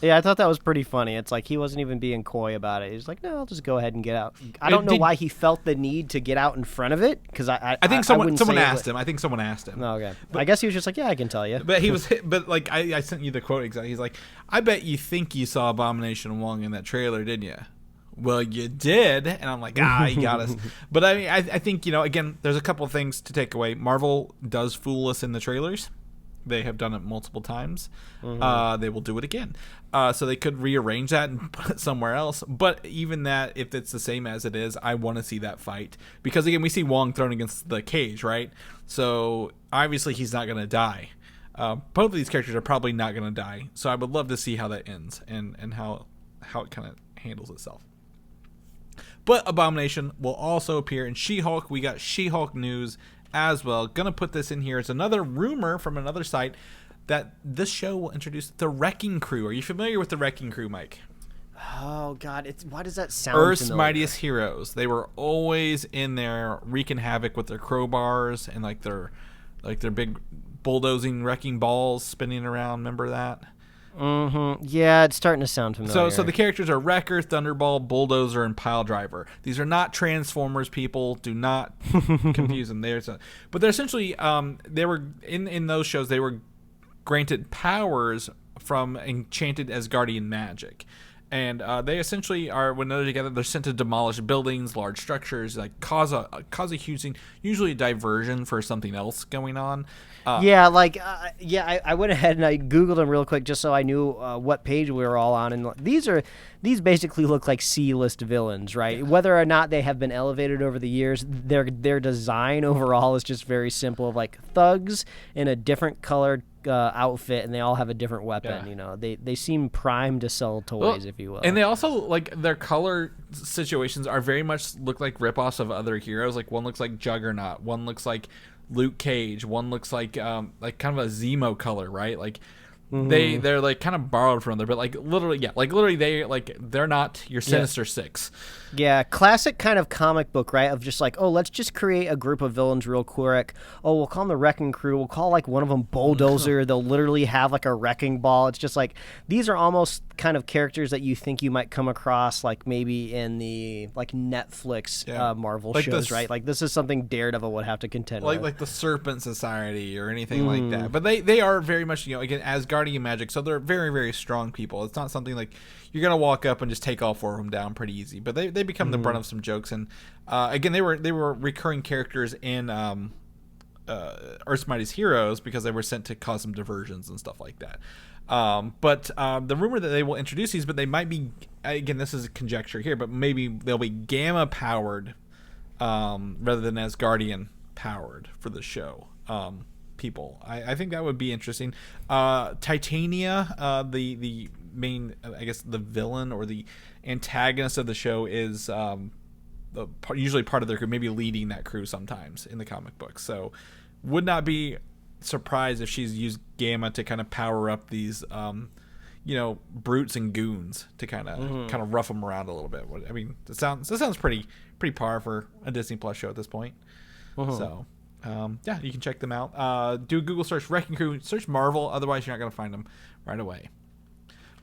Yeah, I thought that was pretty funny. It's like he wasn't even being coy about it. He's like, no, I'll just go ahead and get out. I don't know why he felt the need to get out in front of it, because I think someone asked him. I think someone asked him. Oh, okay. But I guess he was just like, yeah, I can tell you. But he was, like I sent you the quote exactly. He's like, I bet you think you saw Abomination and Wong in that trailer, didn't you? Well, you did. And I'm like, you got us. But I mean, I think, again, there's a couple of things to take away. Marvel does fool us in the trailers. They have done it multiple times. They will do it again. So they could rearrange that and put it somewhere else. But even that, if it's the same as it is, I want to see that fight. Because, again, we see Wong thrown against the cage, right? So obviously he's not going to die. Both of these characters are probably not going to die. So I would love to see how that ends and how it kind of handles itself. But Abomination will also appear in She-Hulk. We got She-Hulk news as well. Gonna put this in here. It's another rumor from another site that this show will introduce the Wrecking Crew. Are you familiar with the Wrecking Crew, Mike? Oh God, why does that sound Earth's familiar? Mightiest Heroes. They were always in there wreaking havoc with their crowbars and like their big bulldozing wrecking balls spinning around. Remember that? Mm-hmm. Yeah, it's starting to sound familiar. So the characters are Wrecker, Thunderball, Bulldozer, and Piledriver. These are not Transformers people. Do not confuse them. But they're essentially they were in those shows. They were granted powers from enchanted Asgardian magic. And they essentially are, when they're together, they're sent to demolish buildings, large structures, like cause a huge thing, usually a diversion for something else going on. I went ahead and I Googled them real quick just so I knew what page we were all on. And these basically look like C-list villains, right? Yeah. Whether or not they have been elevated over the years, their design overall is just very simple, of like thugs in a different colored outfit, and they all have a different weapon. Yeah. They seem primed to sell toys, if you will. And they also, like, their color situations are very much look like ripoffs of other heroes. Like, one looks like Juggernaut, one looks like Luke Cage, one looks like kind of a Zemo color, right? Like, they're like kind of borrowed from there, but they're not your Sinister Six. Yeah, classic kind of comic book, right? Of just like, oh, let's just create a group of villains real quick. Oh, we'll call them the Wrecking Crew. We'll call like one of them Bulldozer. They'll literally have like a wrecking ball. It's just like, these are almost kind of characters that you think you might come across like maybe in the like Netflix Marvel like shows, right? Like this is something Daredevil would have to contend with. Like the Serpent Society or anything like that. But they are very much, again, Asgardian magic, so they're very, very strong people. It's not something like you're going to walk up and just take all four of them down pretty easy. But they become the brunt of some jokes. And again, they were recurring characters in Earth's Mightiest Heroes because they were sent to cause some diversions and stuff like that. But the rumor that they will introduce these, but they might be, again, this is a conjecture here, but maybe they'll be Gamma powered rather than Asgardian powered for the show. People, I think that would be interesting. Titania, the main, I guess, the villain or the antagonist of the show is usually part of their crew, maybe leading that crew sometimes in the comic books. So would not be surprised if she's used Gamma to kind of power up these brutes and goons to kind of rough them around a little bit. I mean, that sounds pretty par for a Disney Plus show at this point. So you can check them out. Do a Google search, Wrecking Crew, search Marvel, otherwise you're not going to find them right away.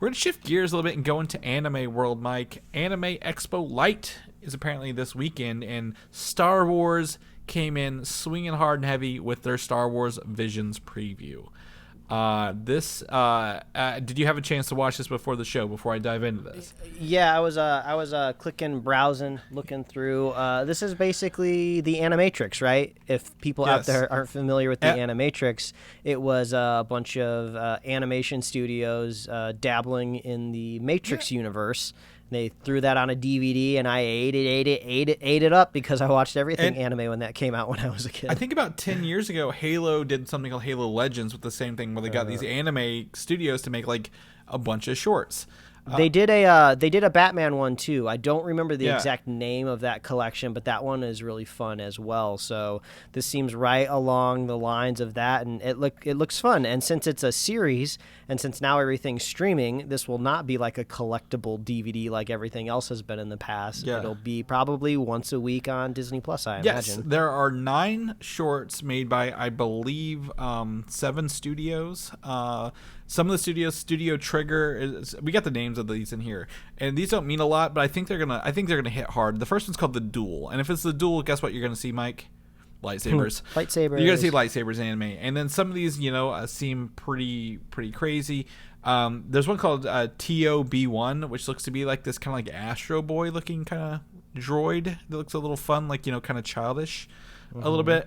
We're going to shift gears a little bit and go into anime world, Mike. Anime Expo Light is apparently this weekend, and Star Wars came in swinging hard and heavy with their Star Wars Visions preview. Did you have a chance to watch this before the show, before I dive into this? Yeah, I was clicking, browsing, looking through. This is basically the Animatrix, right? If people out there aren't familiar with the Animatrix, it was a bunch of animation studios dabbling in the Matrix universe. They threw that on a DVD, and I ate it up because I watched everything anime when that came out when I was a kid. I think about 10 years ago, Halo did something called Halo Legends with the same thing, where they got these anime studios to make like a bunch of shorts. They did a Batman one too. I don't remember the exact name of that collection, but that one is really fun as well. So this seems right along the lines of that, and it looks fun. And since it's a series, and since now everything's streaming, this will not be like a collectible DVD like everything else has been in the past. Yeah. It'll be probably once a week on Disney Plus, I imagine. Yes, there are 9 shorts made by, I believe, 7 studios. Some of the studios, Studio Trigger, we got the names of these in here, and these don't mean a lot, but I think they're gonna hit hard. The first one's called The Duel, and if it's The Duel, guess what you're gonna see, Mike? Lightsabers. Lightsabers. You're gonna see lightsabers anime, and then some of these, seem pretty crazy. There's one called TOB1, which looks to be like this kind of like Astro Boy looking kind of droid that looks a little fun, like kind of childish. A little bit.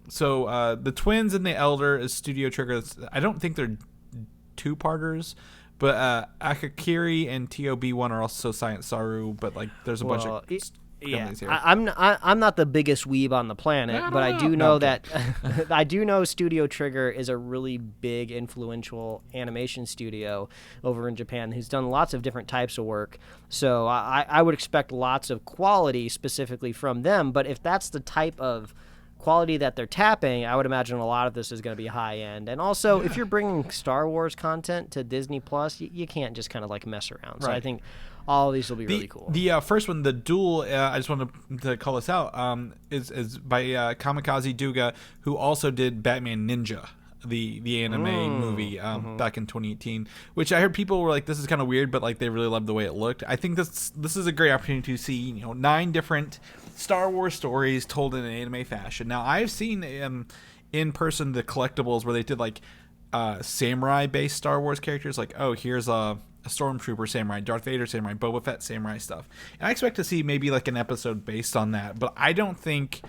So the Twins and the Elder is Studio Trigger. I don't think they're 2-parters, but Akakiri and TOB1 are also Science Saru, but like there's a bunch of companies here. I'm not the biggest weeb on the planet, but I do know that I do know Studio Trigger is a really big, influential animation studio over in Japan who's done lots of different types of work. So I would expect lots of quality specifically from them. But if that's the type of quality that they're tapping, I would imagine a lot of this is going to be high end. And also, if you're bringing Star Wars content to Disney Plus, you can't just kind of like mess around. So I think all of these will be really cool. The first one, The Duel, I just wanted to call this out, is by Kamikaze Duga, who also did Batman Ninja, the anime movie back in 2018, which I heard people were like, this is kind of weird, but like they really loved the way it looked. I think this is a great opportunity to see 9 different Star Wars stories told in an anime fashion. Now, I've seen in person the collectibles where they did like samurai based Star Wars characters, like, oh, here's a Stormtrooper samurai, Darth Vader samurai, Boba Fett samurai stuff. And I expect to see maybe like an episode based on that, but I don't think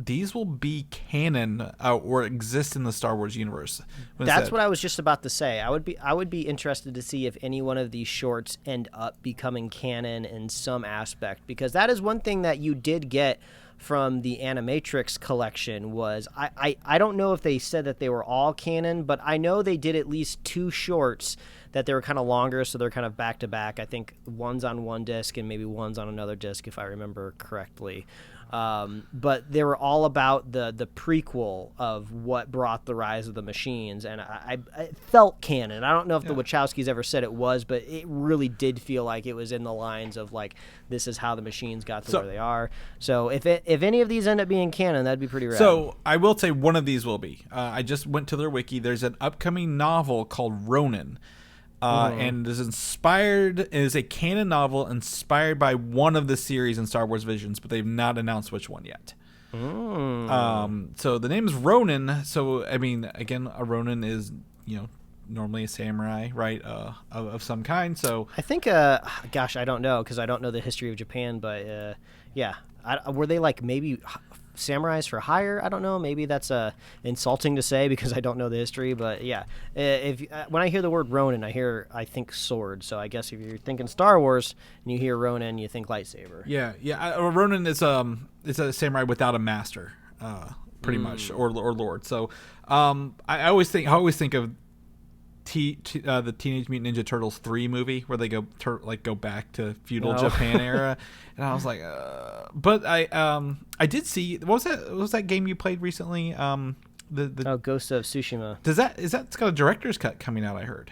these will be canon or exist in the Star Wars universe. That's what I was just about to say. I would be interested to see if any one of these shorts end up becoming canon in some aspect, because that is one thing that you did get from the Animatrix collection was I don't know if they said that they were all canon, but I know they did at least 2 shorts that they were kind of longer, so they're kind of back to back. I think one's on one disc and maybe one's on another disc, if I remember correctly. But they were all about the prequel of what brought the rise of the machines, and I felt canon. I don't know if the Wachowskis ever said it was, but it really did feel like it was in the lines of like, this is how the machines got to where they are. So if any of these end up being canon, that'd be pretty rad. So I will say one of these will be. I just went to their wiki. There's an upcoming novel called Ronin. And is a canon novel inspired by one of the series in Star Wars Visions, but they've not announced which one yet. So the name is Ronin. So I mean, again, a Ronin is normally a samurai, right? Of some kind. So I think, gosh, I don't know because I don't know the history of Japan, but were they like maybe samurais for hire? I don't know. Maybe that's insulting to say because I don't know the history, but yeah. When I hear the word Ronin, I think sword. So I guess if you're thinking Star Wars and you hear Ronin, you think lightsaber. Yeah. Ronin is it's a samurai without a master, pretty much, or lord. So I always think of the Teenage Mutant Ninja Turtles 3 movie where they go back to feudal Japan era, and I was like, but I did see what was that game you played recently? Ghost of Tsushima. It's got a director's cut coming out, I heard.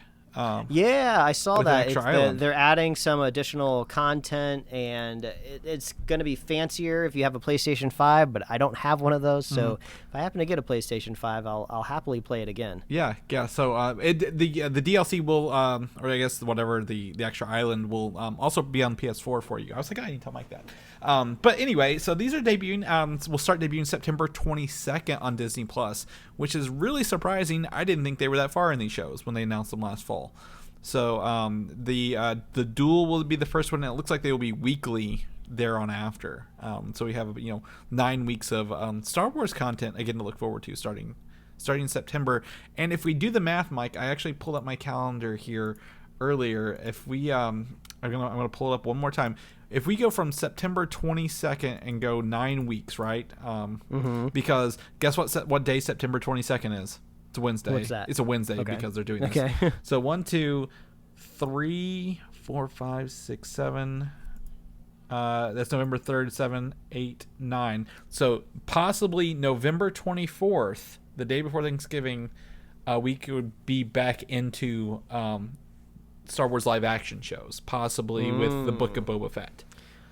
Yeah, I saw with an that. extra island. They're adding some additional content, and it's going to be fancier if you have a PlayStation 5, but I don't have one of those, so if I happen to get a PlayStation 5, I'll happily play it again. Yeah. So the DLC will, or I guess whatever the extra island will also be on PS4 for you. I was like, I need to tell Mike that. But anyway, so these are debuting. Will start debuting September 22nd on Disney Plus, which is really surprising. I didn't think they were that far in these shows when they announced them last fall. So the Duel will be the first one, and it looks like they will be weekly there on after. So we have 9 weeks of Star Wars content again to look forward to starting in September. And if we do the math, Mike, I actually pulled up my calendar here earlier. If we I'm gonna pull it up one more time. If we go from September 22nd and go 9 weeks, right? Because guess what day September 22nd is? It's a Wednesday. What's that? It's a Wednesday because they're doing this. Okay. So 1, 2, 3, 4, 5, 6, 7. That's November 3rd, 7, 8, 9. So possibly November 24th, the day before Thanksgiving, we could be back into Star Wars live action shows, possibly with the Book of Boba Fett.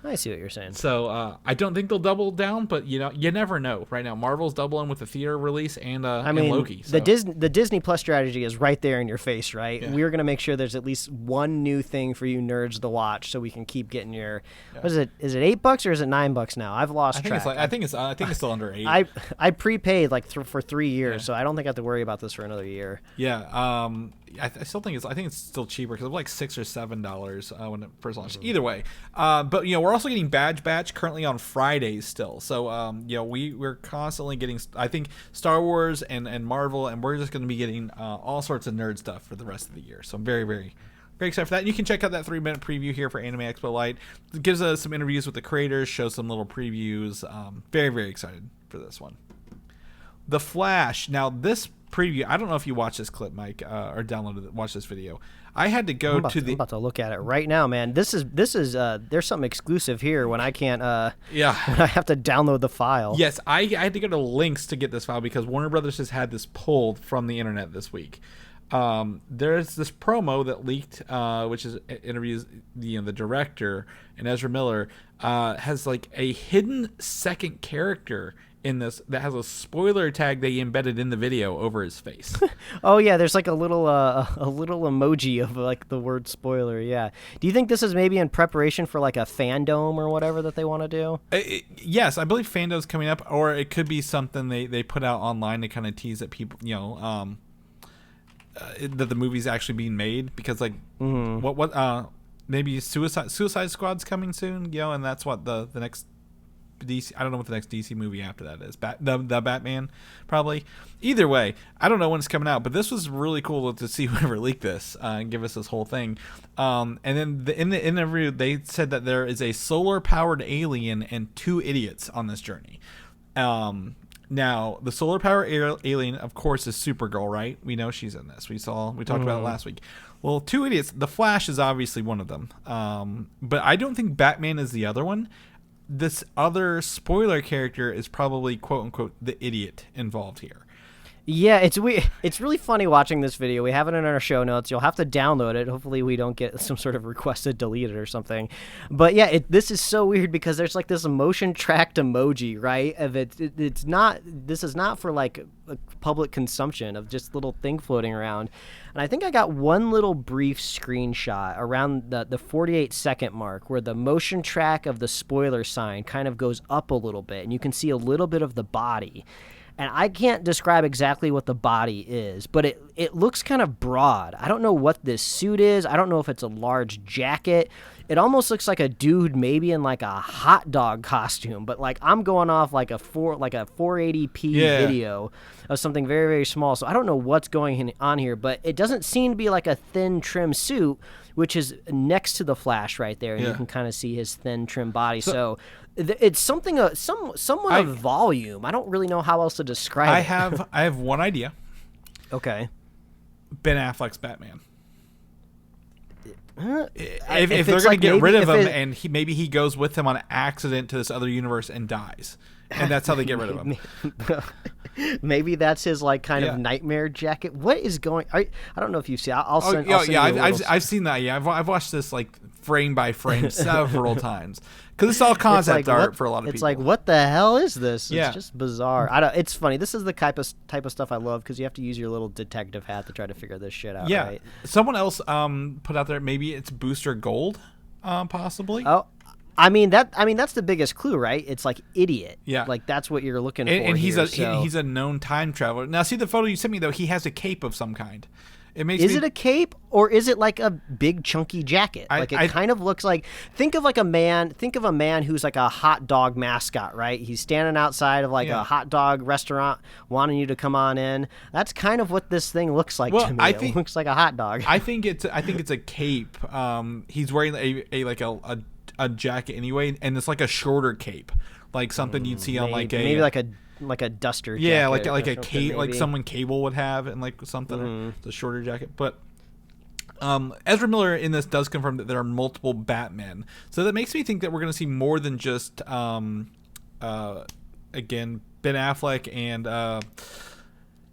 I see what you're saying. So I don't think they'll double down, but you never know. Right now, Marvel's doubling with the theater release and Loki. So. The Disney Plus strategy is right there in your face, right? Yeah. We're gonna make sure there's at least one new thing for you nerds to watch, so we can keep getting your. Yeah. What is it? Is it $8 or is it $9 now? I've lost track. I think it's still under 8. I prepaid for 3 years, Yeah. so I don't think I have to worry about this for another year. Yeah. I still think it's still cheaper because it was like $6 or $7 when it first launched. Either way, but we're also getting Badge Batch currently on Fridays still. So we're constantly getting I think Star Wars and Marvel, and we're just going to be getting all sorts of nerd stuff for the rest of the year. So I'm very, very, very excited for that. And you can check out that 3-minute preview here for Anime Expo Light. It gives us some interviews with the creators, shows some little previews. Very, very excited for this one. The Flash. Now this preview, I don't know if you watched this clip, Mike, or watched this video. I had to go I'm about to look at it right now, man. This is there's something exclusive here when I can't when I have to download the file. Yes, I had to go to links to get this file because Warner Brothers has had this pulled from the internet this week. There's this promo that leaked, which is interviews the director, and Ezra Miller has like a hidden second character in this that has a spoiler tag they embedded in the video over his face. Oh yeah, there's like a little emoji of like the word spoiler. Yeah. Do you think this is maybe in preparation for like a fandom or whatever that they want to do? Yes, I believe fandom's coming up, or it could be something they put out online to kind of tease that people, that the movie's actually being made because like maybe Suicide Squad's coming soon, and that's what the next DC. I don't know what the next DC movie after that is. The Batman, probably. Either way, I don't know when it's coming out, but this was really cool to see whoever leaked this and give us this whole thing. And then in the interview, they said that there is a solar-powered alien and 2 idiots on this journey. Now, the solar-powered alien, of course, is Supergirl, right? We know she's in this. We talked about it last week. Well, 2 idiots. The Flash is obviously one of them. But I don't think Batman is the other one. This other spoiler character is probably, quote-unquote, the idiot involved here. Yeah, it's really funny watching this video. We have it in our show notes. You'll have to download it. Hopefully we don't get some sort of request to delete it or something. But yeah, this is so weird because there's like this motion tracked emoji, right? Of it's not. This is not for like a public consumption of just little thing floating around. And I think I got one little brief screenshot around the 48-second mark where the motion track of the spoiler sign kind of goes up a little bit, and you can see a little bit of the body. And I can't describe exactly what the body is, but it looks kind of broad. I don't know what this suit is. I don't know if it's a large jacket. It almost looks like a dude maybe in like a hot dog costume, but like I'm going off like a 480p video of something very, very small. So I don't know what's going on here, but it doesn't seem to be like a thin trim suit, which is next to the Flash right there, and you can kind of see his thin trim body. So it's something somewhat of volume. I don't really know how else to describe it. I have one idea. Okay. Ben Affleck's Batman. if they're it's going to like get rid maybe of if him, and maybe he goes with them on accident to this other universe and dies, and that's how they get rid of him. Maybe that's his like kind Yeah. of nightmare jacket. What is going? I don't know if you've seen. I'll Oh, send. yeah, I'll send you a little- I've seen that. Yeah, I've watched this like frame by frame several times because it's all concept like, art what- for a lot of it's people. like, what the hell is this? Yeah. It's just bizarre. I don't. It's funny. This is the type of stuff I love because you have to use your little detective hat to try to figure this shit out. Yeah. Right? Someone else put out there, maybe it's Booster Gold, possibly. Oh. I mean that's the biggest clue, right? It's like idiot. Yeah. Like that's what you're looking for. And he's here, he's a known time traveler. Now, see the photo you sent me though. He has a cape of some kind. It makes Is me, it a cape or is it like a big chunky jacket? Like it kind of looks like. Think of a man who's like a hot dog mascot, right? He's standing outside of like Yeah. a hot dog restaurant, wanting you to come on in. That's kind of what this thing looks like Well, to me. I It think- looks like a hot dog. I think it's a cape. He's wearing a jacket anyway, and it's like a shorter cape, like something you'd see on maybe like a duster. yeah, jacket like or a something, cape, like maybe. someone Cable would have, and like something the shorter jacket. But Ezra Miller in this does confirm that there are multiple Batmen, so that makes me think that we're going to see more than just again Ben Affleck and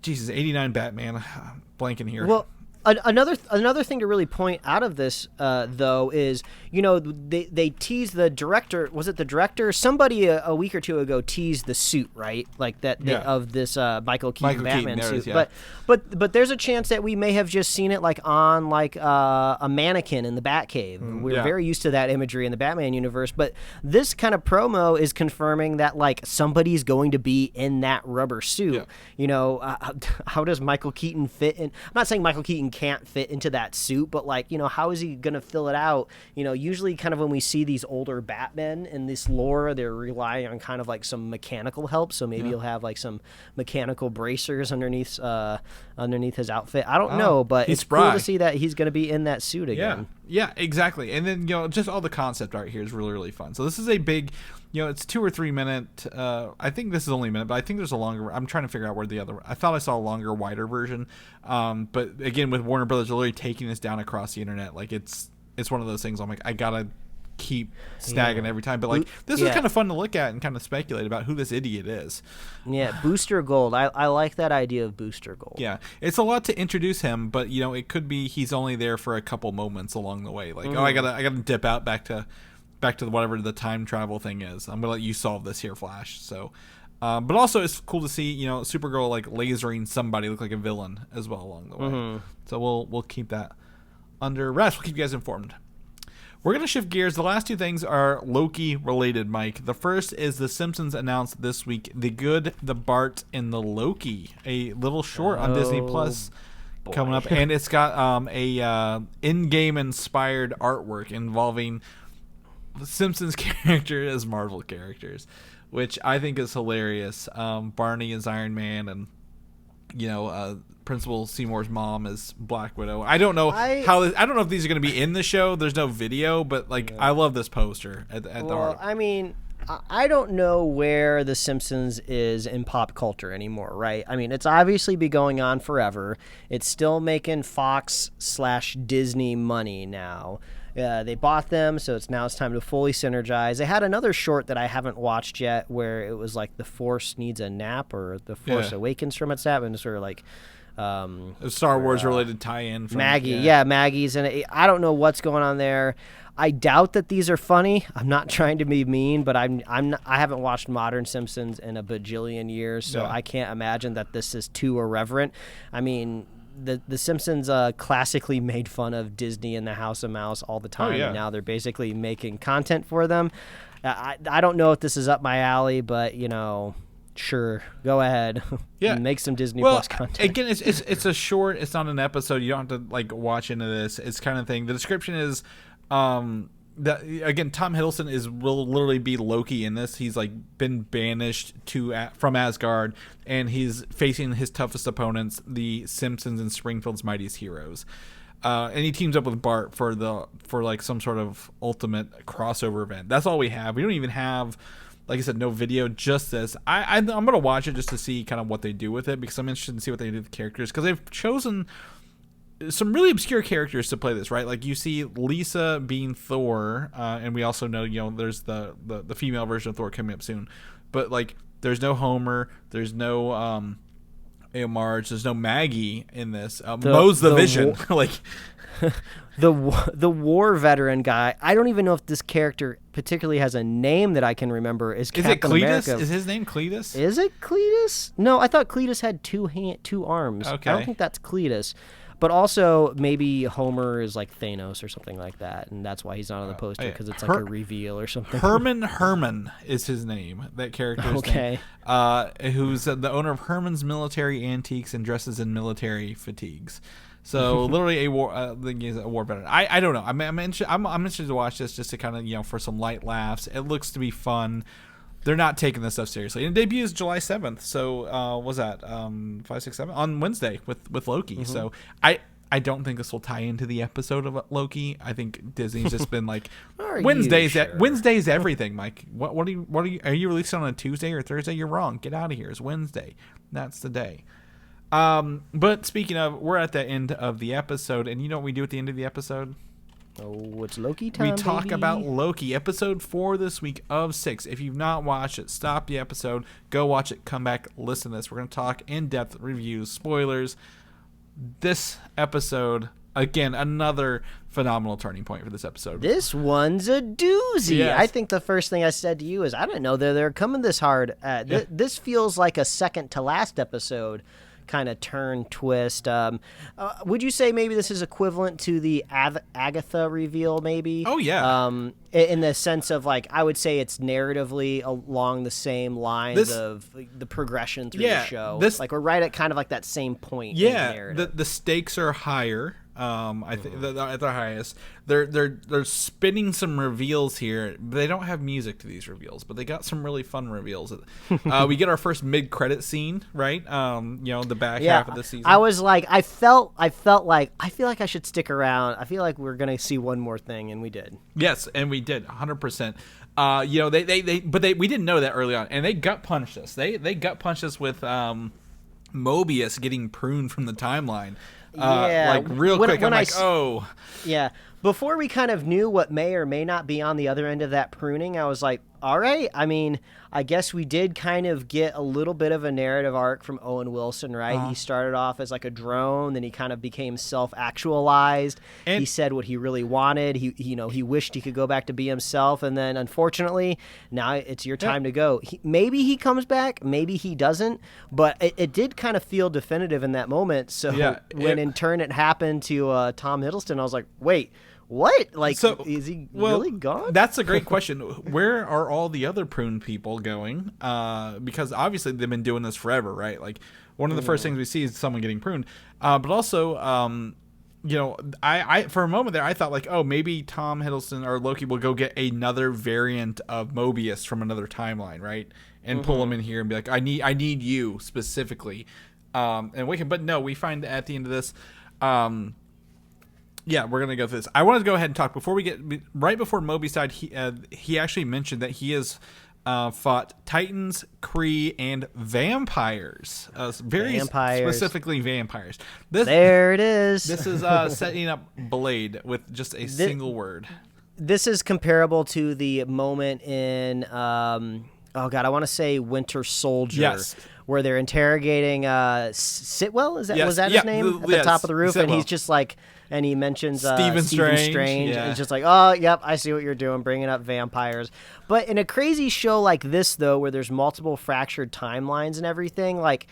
Jesus 89 Batman. I'm blanking here. Well, another thing to really point out of this, though, is they teased the director. Was it the director? Somebody a week or two ago teased the suit, right? Like that Yeah. of this Michael Keaton Batman there it suit. is, yeah. But there's a chance that we may have just seen it like on like a mannequin in the Batcave. We're yeah. very used to that imagery in the Batman universe, but this kind of promo is confirming that like somebody's going to be in that rubber suit. Yeah. How does Michael Keaton fit in? I'm not saying Michael Keaton can't fit into that suit, but like, how is he going to fill it out? Usually kind of when we see these older Batmen in this lore, they're relying on kind of like some mechanical help. So maybe he'll have like some mechanical bracers underneath his outfit. I don't know, but he's it's cool spry. to see that he's going to be in that suit again. Yeah, exactly. And then just all the concept art here is really, really fun. So this is a big, it's 2 or 3 minute. I think this is only a minute, but I think there's a longer. I'm trying to figure out where the other. I thought I saw a longer, wider version. But again, with Warner Brothers literally taking this down across the internet, like it's one of those things. I'm like, I gotta keep snagging every time. But like this is kind of fun to look at and kind of speculate about who this idiot is. Yeah, Booster Gold. I like that idea of Booster Gold. Yeah, it's a lot to introduce him, but it could be he's only there for a couple moments along the way. Like, I gotta dip out back to whatever the time travel thing is. I'm gonna let you solve this here, Flash. So, but also it's cool to see Supergirl like lasering somebody look like a villain as well along the way. So we'll keep that under wraps. We'll keep you guys informed. We're going to shift gears. The last two things are Loki related, Mike. The first is The Simpsons announced this week The Good, the Bart, and the Loki, a little short on Disney Plus coming up. And it's got a in-game inspired artwork involving the Simpsons character as Marvel characters, which I think is hilarious. Barney is Iron Man, and Principal Seymour's mom is Black Widow. I don't know I don't know if these are going to be in the show. There's no video, but I love this poster at the heart. I mean, I don't know where The Simpsons is in pop culture anymore, right? I mean, it's obviously been going on forever. It's still making Fox/Disney money now. They bought them, so it's time to fully synergize. They had another short that I haven't watched yet where it was like The Force needs a nap or The Force awakens from its nap, and it's sort of like a Star Wars related tie-in from Maggie. Yeah, Maggie's in it. I don't know what's going on there. I doubt that these are funny. I'm not trying to be mean, but I haven't watched modern Simpsons in a bajillion years, so I can't imagine that this is too irreverent. I mean, the Simpsons classically made fun of Disney and the House of Mouse all the time, and now they're basically making content for them. I don't know if this is up my alley, but sure, go ahead. Yeah, make some Disney Plus content. Again, it's a short. It's not an episode. You don't have to watch into this. It's kind of thing. The description is, that again, Tom Hiddleston will literally be Loki in this. He's been banished from Asgard, and he's facing his toughest opponents, the Simpsons and Springfield's mightiest heroes. And he teams up with Bart for some sort of ultimate crossover event. That's all we have. We don't even have, like I said, no video, just this. I'm going to watch it just to see kind of what they do with it, because I'm interested to see what they do with the characters, because they've chosen some really obscure characters to play this, right? Like you see Lisa being Thor, and we also know, there's the female version of Thor coming up soon. But like, there's no Homer, there's no Marge, there's no Maggie in this. Mo's the Vision, like the war veteran guy. I don't even know if this character particularly has a name that I can remember. Is Captain it Cletus? America. Is his name Cletus? Is it Cletus? No, I thought Cletus had two arms. Okay. I don't think that's Cletus. But also, maybe Homer is like Thanos or something like that, and that's why he's not on the poster, because it's like a reveal or something. Herman is his name. That character's okay. name. Who's the owner of Herman's Military Antiques and dresses in military fatigues. So literally a war veteran. I don't know. I'm interested to watch this just to kind of for some light laughs. It looks to be fun. They're not taking this stuff seriously. And it debuts July 7th. So was that 5, 6, 7 on Wednesday with Loki. Mm-hmm. So I don't think this will tie into the episode of Loki. I think Disney's just been like Wednesdays. Wednesday's everything, Mike. What are you releasing on a Tuesday or Thursday? You're wrong. Get out of here. It's Wednesday. That's the day. But speaking of, we're at the end of the episode, and you know what we do at the end of the episode? Oh, it's Loki time, We talk baby. about Loki, episode 4 this week of 6. If you've not watched it, stop the episode, go watch it, come back, listen to this. We're going to talk in-depth reviews, spoilers. This episode, again, another phenomenal turning point for this episode. This one's a doozy. Yes. I think the first thing I said to you is, I didn't know they're coming this hard. This feels like a second to last episode kind of turn twist. Would you say maybe this is equivalent to the Agatha reveal, maybe? Oh, yeah. In the sense of, like, I would say it's narratively along the same lines of the progression through the show. Like, we're right at kind of like that same point in the narrative. The stakes are higher. I think at their highest. They're spinning some reveals here. They don't have music to these reveals, but they got some really fun reveals. We get our first mid-credit scene, right? The back half of the season. I was like, I feel like I should stick around. I feel like we're gonna see one more thing, and we did. Yes, and we did 100%. We didn't know that early on, and they gut punched us. They gut punched us with Mobius getting pruned from the timeline. Real quick. Yeah. Before we kind of knew what may or may not be on the other end of that pruning, I was like, all right. I mean, I guess we did kind of get a little bit of a narrative arc from Owen Wilson, right? He started off as like a drone, then he kind of became self-actualized. And he said what he really wanted. He wished he could go back to be himself, and then unfortunately, now it's your time to go. Maybe he comes back, maybe he doesn't, but it did kind of feel definitive in that moment. So when in turn it happened to Tom Hiddleston, I was like, wait. What? Like, is he really gone? That's a great question. Where are all the other prune people going? Because obviously they've been doing this forever, right? Like, one of the first things we see is someone getting pruned. But also, I for a moment there, I thought like, oh, maybe Tom Hiddleston or Loki will go get another variant of Mobius from another timeline, right? And pull him in here and be like, I need you specifically. And we can, but no, we find at the end of this, yeah, we're gonna go through this. I wanted to go ahead and talk before we get right before Moby's died. He actually mentioned that he has fought Titans, Kree, and vampires. Specifically vampires. There it is. This is setting up Blade with just a single word. This is comparable to the moment in I want to say Winter Soldier. Yes. Where they're interrogating Sitwell, was that his name? At the top of the roof, Sitwell. And he's just like, and he mentions Stephen Strange. And it's just like, oh, yep, I see what you're doing, bringing up vampires. But in a crazy show like this, though, where there's multiple fractured timelines and everything, like,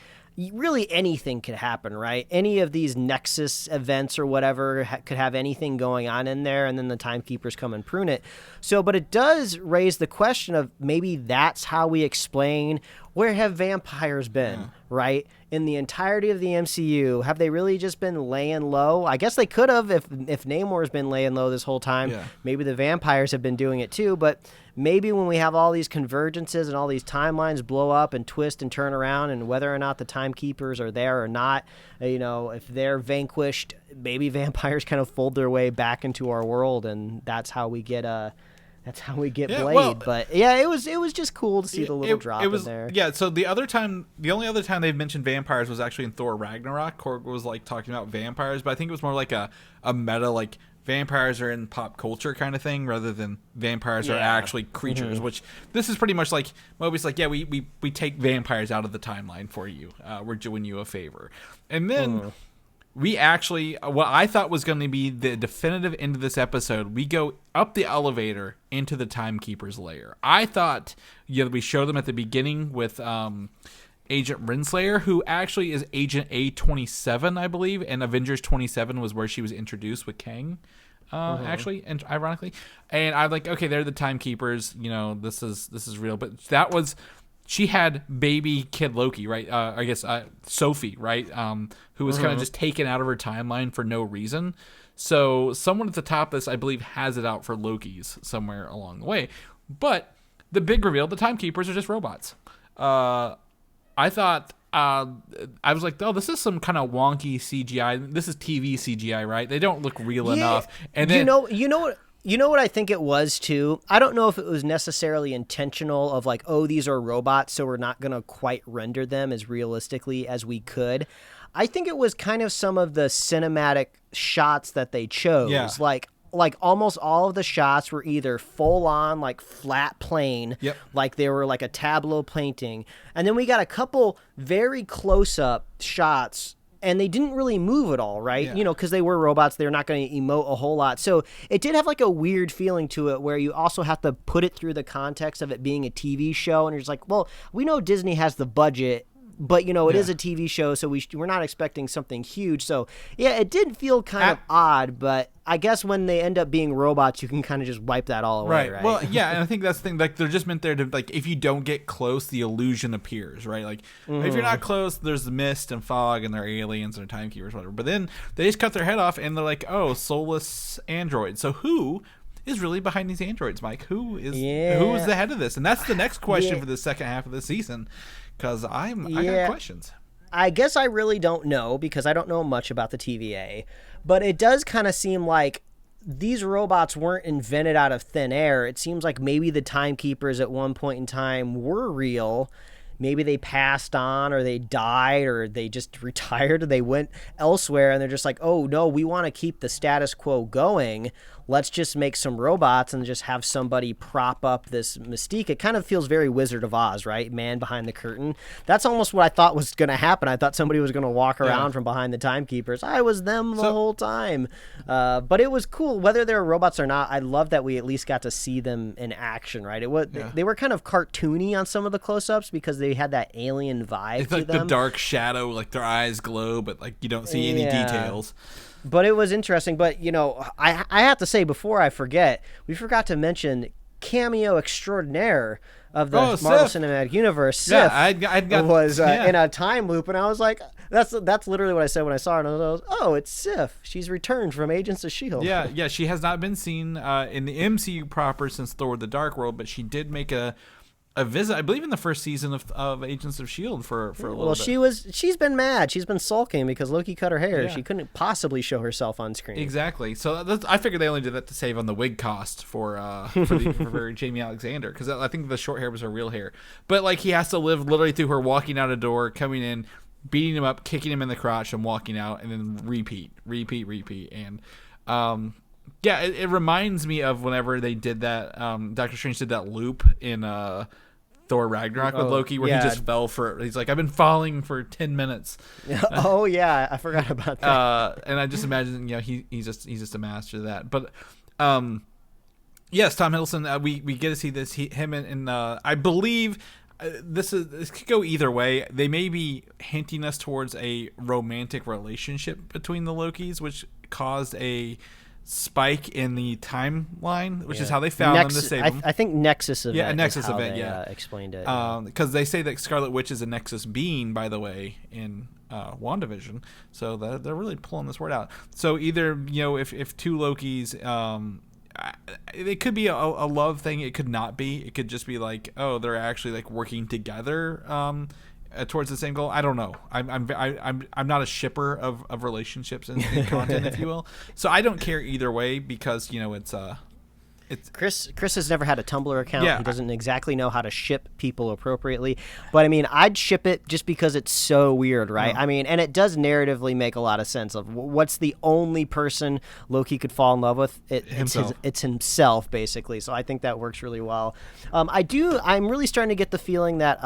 really anything could happen, right? Any of these Nexus events or whatever could have anything going on in there, and then the timekeepers come and prune it. So, but it does raise the question of maybe that's how we explain where have vampires been, right? In the entirety of the MCU, have they really just been laying low? I guess they could have if Namor's been laying low this whole time. Yeah. Maybe the vampires have been doing it too, but maybe when we have all these convergences and all these timelines blow up and twist and turn around, and whether or not the timekeepers are there or not, if they're vanquished, maybe vampires kind of fold their way back into our world, and that's how we get that's how we get Yeah, Blade. well, But yeah, it was just cool to see the little drop in there. Yeah, so the only other time they've mentioned vampires was actually in Thor Ragnarok. Korg was like talking about vampires, but I think it was more like a meta, like vampires are in pop culture kind of thing, rather than vampires are actually creatures. Which this is pretty much like Moby's like, yeah, we take vampires out of the timeline for you. We're doing you a favor, and then. We actually, what I thought was going to be the definitive end of this episode, we go up the elevator into the Timekeeper's lair. I thought, we show them at the beginning with Agent Renslayer, who actually is Agent A27, I believe, and Avengers 27 was where she was introduced with Kang, actually, and ironically. And I'm like, okay, they're the Timekeepers, this is real. But that was... She had baby kid Loki, right? I guess Sophie, right? Who was kind of just taken out of her timeline for no reason. So someone at the top of this, I believe, has it out for Loki's somewhere along the way. But the big reveal, the Timekeepers are just robots. I thought, I was like, oh, this is some kind of wonky CGI. This is TV CGI, right? They don't look real enough. And then, You know what I think it was, too? I don't know if it was necessarily intentional of like, oh, these are robots, so we're not going to quite render them as realistically as we could. I think it was kind of some of the cinematic shots that they chose. Yeah. Like almost all of the shots were either full on like flat plane, like they were like a tableau painting. And then we got a couple very close up shots and they didn't really move at all, right? Yeah. Because they were robots, they're not going to emote a whole lot. So it did have like a weird feeling to it where you also have to put it through the context of it being a TV show. And you're just like, well, we know Disney has the budget, but, it is a TV show, so we're not expecting something huge. So, yeah, it did feel kind of odd, but I guess when they end up being robots, you can kind of just wipe that all away, right? Well, yeah, and I think that's the thing. Like, they're just meant there to, like, if you don't get close, the illusion appears, right? Like, if you're not close, there's mist and fog, and they're aliens and timekeepers, whatever. But then they just cut their head off, and they're like, oh, soulless android. So who is really behind these androids, Mike? Who is the head of this? And that's the next question for the second half of the season. Because I got questions. I guess I really don't know because I don't know much about the TVA. But it does kind of seem like these robots weren't invented out of thin air. It seems like maybe the timekeepers at one point in time were real. Maybe they passed on or they died or they just retired or they went elsewhere and they're just like, oh, no, we want to keep the status quo going. Let's just make some robots and just have somebody prop up this mystique. It kind of feels very Wizard of Oz, right? Man behind the curtain. That's almost what I thought was going to happen. I thought somebody was going to walk around from behind the timekeepers. I was them the whole time. But it was cool. Whether they're robots or not, I love that we at least got to see them in action, right? They were kind of cartoony on some of the close-ups because they had that alien vibe to them. The dark shadow, like their eyes glow, but like you don't see any details. But it was interesting. But, I have to say, before I forget, we forgot to mention cameo extraordinaire of the Marvel Sif. Cinematic Universe. Sif was in a time loop, and I was like, that's literally what I said when I saw her. And I was, oh, it's Sif. She's returned from Agents of S.H.I.E.L.D. Yeah, she has not been seen in the MCU proper since Thor: The Dark World, but she did make a visit, I believe, in the first season of Agents of S.H.I.E.L.D. for a little bit. Well, she's been mad. She's been sulking because Loki cut her hair. Yeah. She couldn't possibly show herself on screen. Exactly. So I figured they only did that to save on the wig cost for Jamie Alexander, because I think the short hair was her real hair. But like he has to live literally through her walking out a door, coming in, beating him up, kicking him in the crotch, and walking out, and then repeat. And yeah, it reminds me of whenever they did that. Doctor Strange did that loop in Thor Ragnarok with Loki, where he just fell for. He's like, I've been falling for 10 minutes. Oh yeah, I forgot about that. And I just imagine, he's just a master of that. But yes, Tom Hiddleston. We get to see this. Him and I believe. This could go either way. They may be hinting us towards a romantic relationship between the Lokis, which caused a spike in the timeline, which is how they found them to save them. I think Nexus event. Yeah, a Nexus is how event. they, explained it. Because they say that Scarlet Witch is a Nexus being, by the way, in WandaVision. So they're really pulling this word out. So either if two Lokis, it could be a love thing. It could not be. It could just be like, oh, they're actually like working together towards the same goal. I don't know. I'm not a shipper of relationships and content, if you will. So I don't care either way because Chris has never had a Tumblr account. Yeah. He doesn't exactly know how to ship people appropriately. But I mean, I'd ship it just because it's so weird, right? I mean, and it does narratively make a lot of sense of what's the only person Loki could fall in love with. It's himself, basically. So I think that works really well. I'm really starting to get the feeling that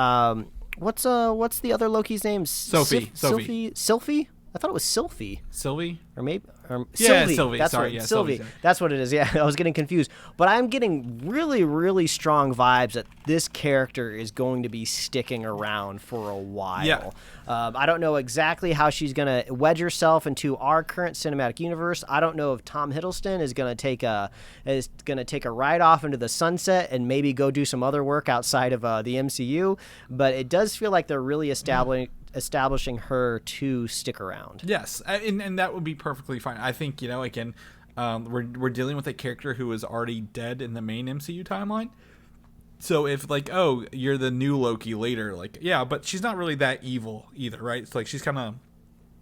what's the other Loki's name? Sophie. Sylphie? I thought it was Sylphie. Sylvie? Or maybe Sylvie. Sylvie. That's Sorry, what, yeah, Sylvie. Sylvie. That's what it is. Yeah, I was getting confused. But I'm getting really, really strong vibes that this character is going to be sticking around for a while. Yeah. I don't know exactly how she's going to wedge herself into our current cinematic universe. I don't know if Tom Hiddleston is going to take a ride off into the sunset and maybe go do some other work outside of the MCU. But it does feel like they're really establishing her to stick around. Yes, and that would be perfectly fine. I think, again, we're dealing with a character who is already dead in the main MCU timeline. So if you're the new Loki later, but she's not really that evil either, right? It's like she's kind of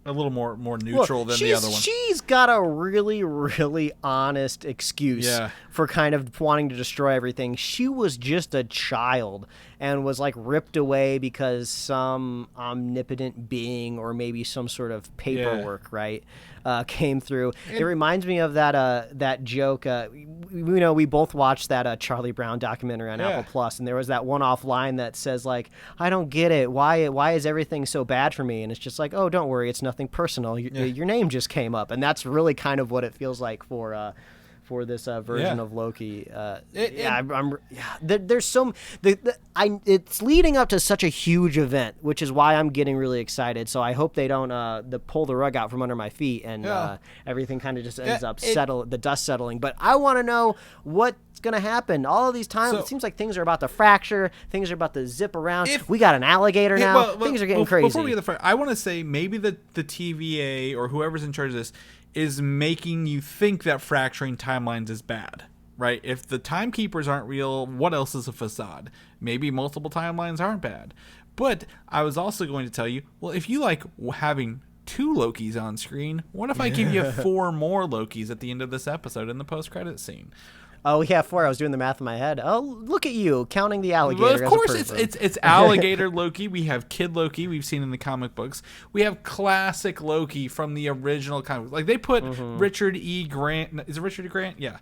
a little more neutral than the other one. She's got a really, really honest excuse for kind of wanting to destroy everything. She was just a child and was ripped away because some omnipotent being or maybe some sort of paperwork, right, came through. It reminds me of that joke. We both watched that Charlie Brown documentary on Apple Plus, and there was that one-off line that says I don't get it. Why is everything so bad for me? And it's just oh, don't worry, it's nothing personal. Your name just came up, and that's really kind of what it feels like for this version of Loki. There's it's leading up to such a huge event, which is why I'm getting really excited. So I hope they don't pull the rug out from under my feet and everything kind of just ends up the dust settling. But I want to know what's going to happen. All of these times, it seems like things are about to fracture. Things are about to zip around. We got an alligator now. Things are getting crazy. Before we get I want to say maybe the TVA or whoever's in charge of this is making you think that fracturing timelines is bad, right? If the timekeepers aren't real, what else is a facade? Maybe multiple timelines aren't bad. But I was also going to tell you, well, if you like having 2 Lokis on screen, what if I give you 4 more Lokis at the end of this episode in the post-credit scene? Oh, we have 4. I was doing the math in my head. Oh, look at you counting the alligator. Well, of course, it's alligator Loki. We have Kid Loki. We've seen in the comic books. We have classic Loki from the original comic. They put Richard E. Grant. Is it Richard E. Grant? Yeah.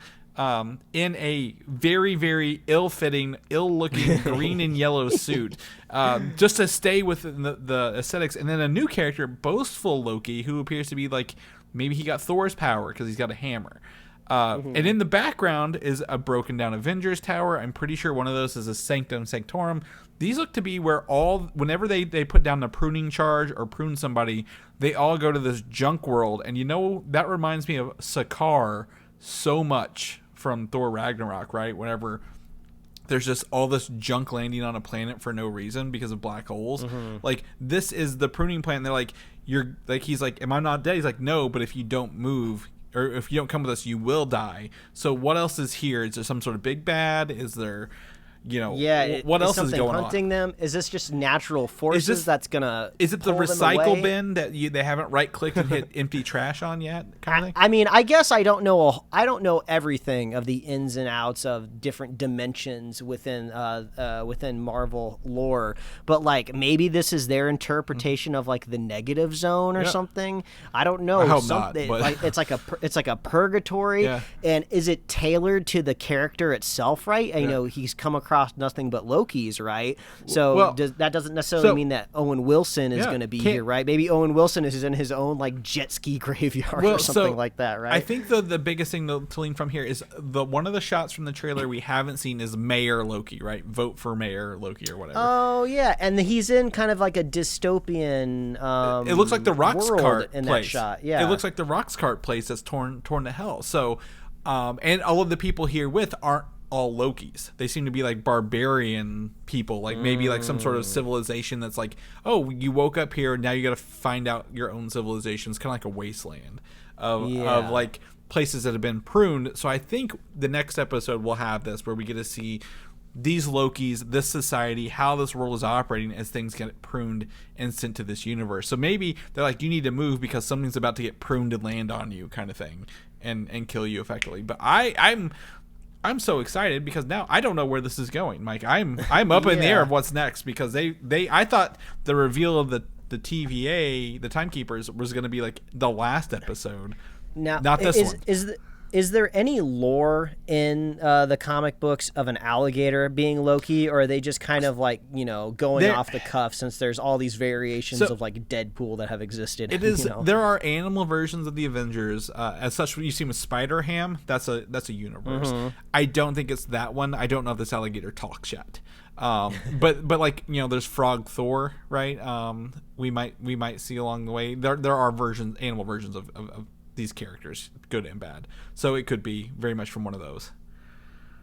In a very, very ill-fitting, ill-looking green and yellow suit, just to stay within the aesthetics. And then a new character, Boastful Loki, who appears to be maybe he got Thor's power because he's got a hammer. And in the background is a broken down Avengers tower. I'm pretty sure one of those is a Sanctum Sanctorum. These look to be where whenever they put down the pruning charge or prune somebody, they all go to this junk world. And that reminds me of Sakaar so much from Thor Ragnarok, right? Whenever there's just all this junk landing on a planet for no reason because of black holes. This is the pruning plant. And they're he's like, am I not dead? He's like, no, but if you don't move, or if you don't come with us, you will die. So what else is here? Is there some sort of big bad? Is there, what else is going hunting on? Them? Is this just natural forces that's gonna? Is it the recycle bin that they haven't right clicked and hit empty trash on yet? Kind of thing? I mean, I guess I don't know everything of the ins and outs of different dimensions within Marvel lore, but maybe this is their interpretation of the negative zone or something. I don't know. I hope not, but... it's like a purgatory. Yeah. And is it tailored to the character itself? Right. I know he's come across nothing but Lokis, right? So that doesn't necessarily mean that Owen Wilson is going to be here, right? Maybe Owen Wilson is in his own jet ski graveyard or something like that, right? I think the biggest thing to lean from here is one of the shots from the trailer we haven't seen is Mayor Loki, right? Vote for Mayor Loki or whatever. Oh yeah, and he's in kind of like a dystopian. It looks like the Rocks Cart in place. That shot. Yeah, it looks like the Rocks Cart place that's torn to hell. So, and all of the people here with aren't all Lokis. They seem to be barbarian people, maybe some sort of civilization that's oh, you woke up here, now you got to find out your own civilization. It's kind of like a wasteland of places that have been pruned. So I think the next episode will have this, where we get to see these Lokis, this society, how this world is operating as things get pruned and sent to this universe. So maybe they're you need to move because something's about to get pruned and land on you, kind of thing, and kill you effectively. But I'm I'm so excited because now I don't know where this is going, Mike. I'm up in the air of what's next because I thought the reveal of the TVA, the Timekeepers, was going to be like the last episode. Now, not this one. Is there any lore in the comic books of an alligator being Loki, or are they just kind of like, going off the cuff since there's all these variations of like Deadpool that have existed? It is. There are animal versions of the Avengers. As such, when you see with Spider-Ham, that's a universe. Mm-hmm. I don't think it's that one. I don't know if this alligator talks yet. But like, there's Frog Thor, right? We might see along the way. There are animal versions of these characters, good and bad. So it could be very much from one of those.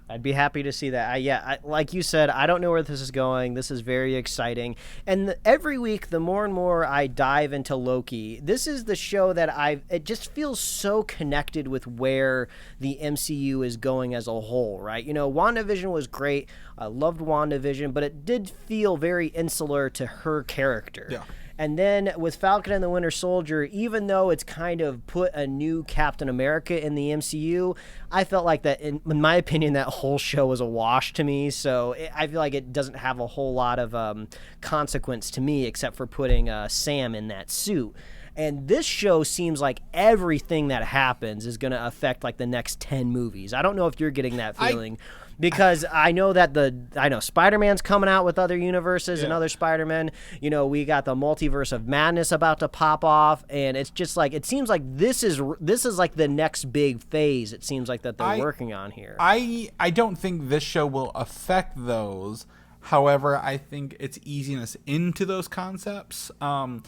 I'd be happy to see that. Like you said, I don't know where this is going. This is very exciting. And every week, the more and more I dive into Loki, this is the show that it just feels so connected with where the MCU is going as a whole, right? WandaVision was great. I loved WandaVision, but it did feel very insular to her character. Yeah. And then with Falcon and the Winter Soldier, even though it's kind of put a new Captain America in the MCU, I felt like that, in my opinion, that whole show was a wash to me. So I feel like it doesn't have a whole lot of consequence to me except for putting Sam in that suit. And this show seems like everything that happens is going to affect like the next 10 movies. I don't know if you're getting that feeling. Because I know Spider-Man's coming out with other universes and other Spider-Men. We got the multiverse of madness about to pop off, and it's just like it seems like this is like the next big phase. It seems like that they're working on here. I don't think this show will affect those. However, I think its easiness into those concepts. I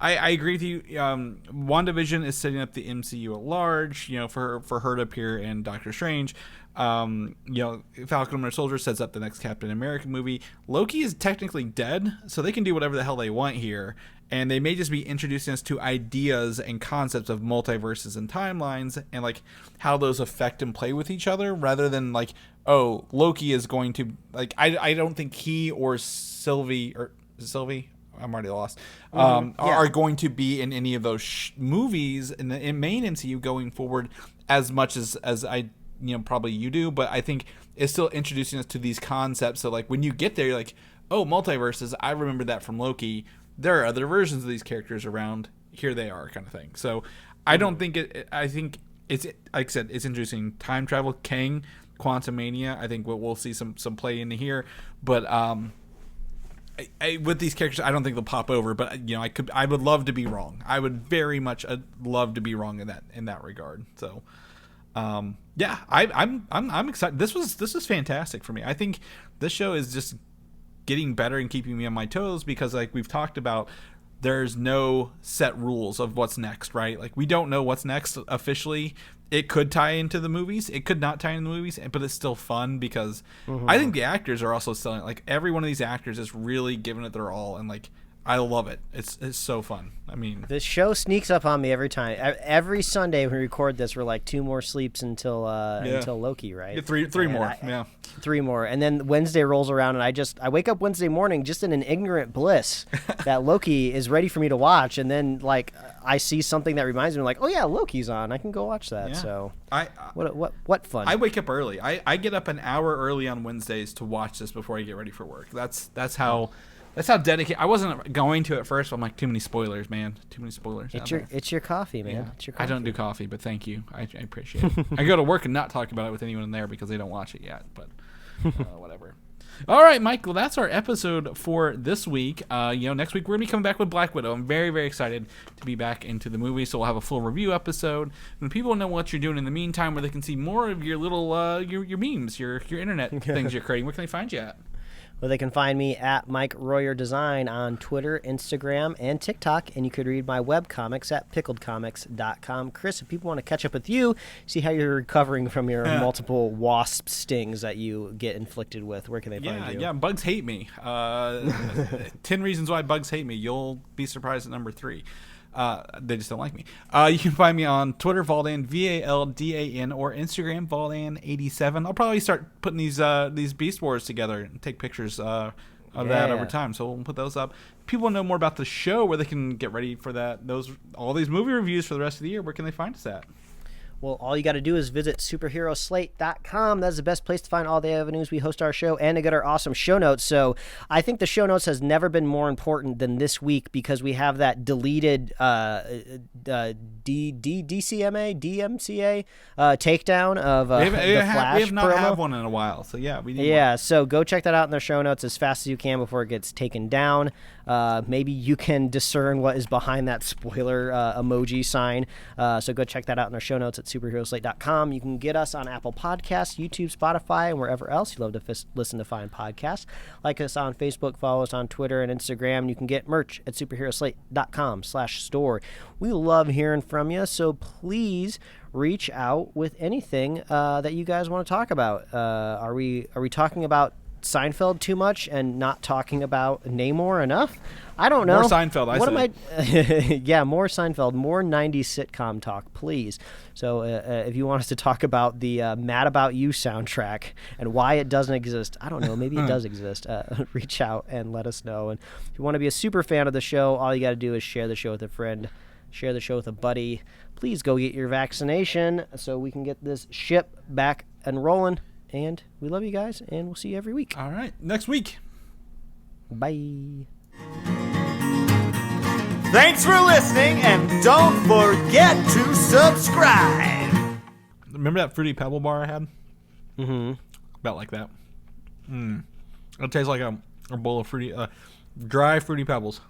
agree with you. WandaVision is setting up the MCU at large. For her to appear in Doctor Strange. Falcon and Winter Soldier sets up the next Captain America movie. Loki is technically dead, so they can do whatever the hell they want here. And they may just be introducing us to ideas and concepts of multiverses and timelines and like how those affect and play with each other, rather than like, oh, Loki is going to like. I don't think he or Sylvie. I'm already lost. Are going to be in any of those movies in the main MCU going forward as much as I. Probably you do, but I think it's still introducing us to these concepts. So like when you get there, you're like, oh, multiverses, I remember that from Loki. There are other versions of these characters around. Here they are, kind of thing. So I don't think I think it's, like I said, it's introducing time travel, Kang, Quantum Mania. I think we'll see some play into here, but with these characters, I don't think they'll pop over. But I would love to be wrong. I would very much love to be wrong in that regard. So. I'm excited. This was fantastic for me. I think this show is just getting better and keeping me on my toes because, like we've talked about, there's no set rules of what's next, right? Like we don't know what's next officially. It could tie into the movies. It could not tie into the movies, but it's still fun because I think the actors are also selling. Like every one of these actors is really giving it their all, and like. I love it. It's so fun. I mean, this show sneaks up on me every time. Every Sunday when we record this, we're like 2 more sleeps until Loki, right? Yeah, three more. Three more, and then Wednesday rolls around, and I wake up Wednesday morning just in an ignorant bliss that Loki is ready for me to watch, and then like I see something that reminds me, like, oh yeah, Loki's on. I can go watch that. Yeah. So what fun! I wake up early. I get up an hour early on Wednesdays to watch this before I get ready for work. That's how. That's how dedicated. I wasn't going to at first. But I'm like, too many spoilers, man. Too many spoilers. It's your coffee, man. Yeah. It's your coffee. I don't do coffee, but thank you. I appreciate it. I go to work and not talk about it with anyone in there because they don't watch it yet. But whatever. All right, Mike. Well, that's our episode for this week. Next week we're gonna be coming back with Black Widow. I'm very, very excited to be back into the movie. So we'll have a full review episode, and people know what you're doing in the meantime, where they can see more of your little your memes, your internet things you're creating. Where can they find you at? Well, they can find me at Mike Royer Design on Twitter, Instagram, and TikTok. And you could read my webcomics at pickledcomics.com. Chris, if people want to catch up with you, see how you're recovering from your multiple wasp stings that you get inflicted with, where can they find you? Yeah, bugs hate me. 10 reasons why bugs hate me. You'll be surprised at number 3. They just don't like me. You can find me on Twitter, Valdan, Valdan, or Instagram, Valdan87. I'll probably start putting these Beast Wars together and take pictures of that over time. So we'll put those up. People know more about the show, where they can get ready for that. All these movie reviews for the rest of the year. Where can they find us at? Well, all you got to do is visit superheroslate.com. That's the best place to find all the avenues we host our show and to get our awesome show notes. So I think the show notes has never been more important than this week because we have that deleted DMCA takedown of the Flash We have not promo. had one in a while, so yeah, we need Yeah, one. so go check that out in the show notes as fast as you can before it gets taken down. Maybe you can discern what is behind that spoiler emoji sign. So go check that out in our show notes at superheroslate.com. You can get us on Apple Podcasts, YouTube, Spotify, and wherever else you love to listen to fine podcasts. Like us on Facebook, follow us on Twitter and Instagram. And you can get merch at superheroslate.com/store. We love hearing from you, so please reach out with anything that you guys want to talk about. Are we talking about Seinfeld too much and not talking about Namor enough? I don't know. More Seinfeld, I say. Yeah, more Seinfeld, more 90s sitcom talk, please. So if you want us to talk about the Mad About You soundtrack and why it doesn't exist, I don't know, maybe it does exist, reach out and let us know. And if you want to be a super fan of the show, all you got to do is share the show with a friend, share the show with a buddy. Please go get your vaccination so we can get this ship back and rolling. And we love you guys, and we'll see you every week. All right, next week. Bye. Thanks for listening, and don't forget to subscribe. Remember that Fruity Pebble bar I had? Mm-hmm. About like that. It tastes like a bowl of fruity, dry Fruity Pebbles.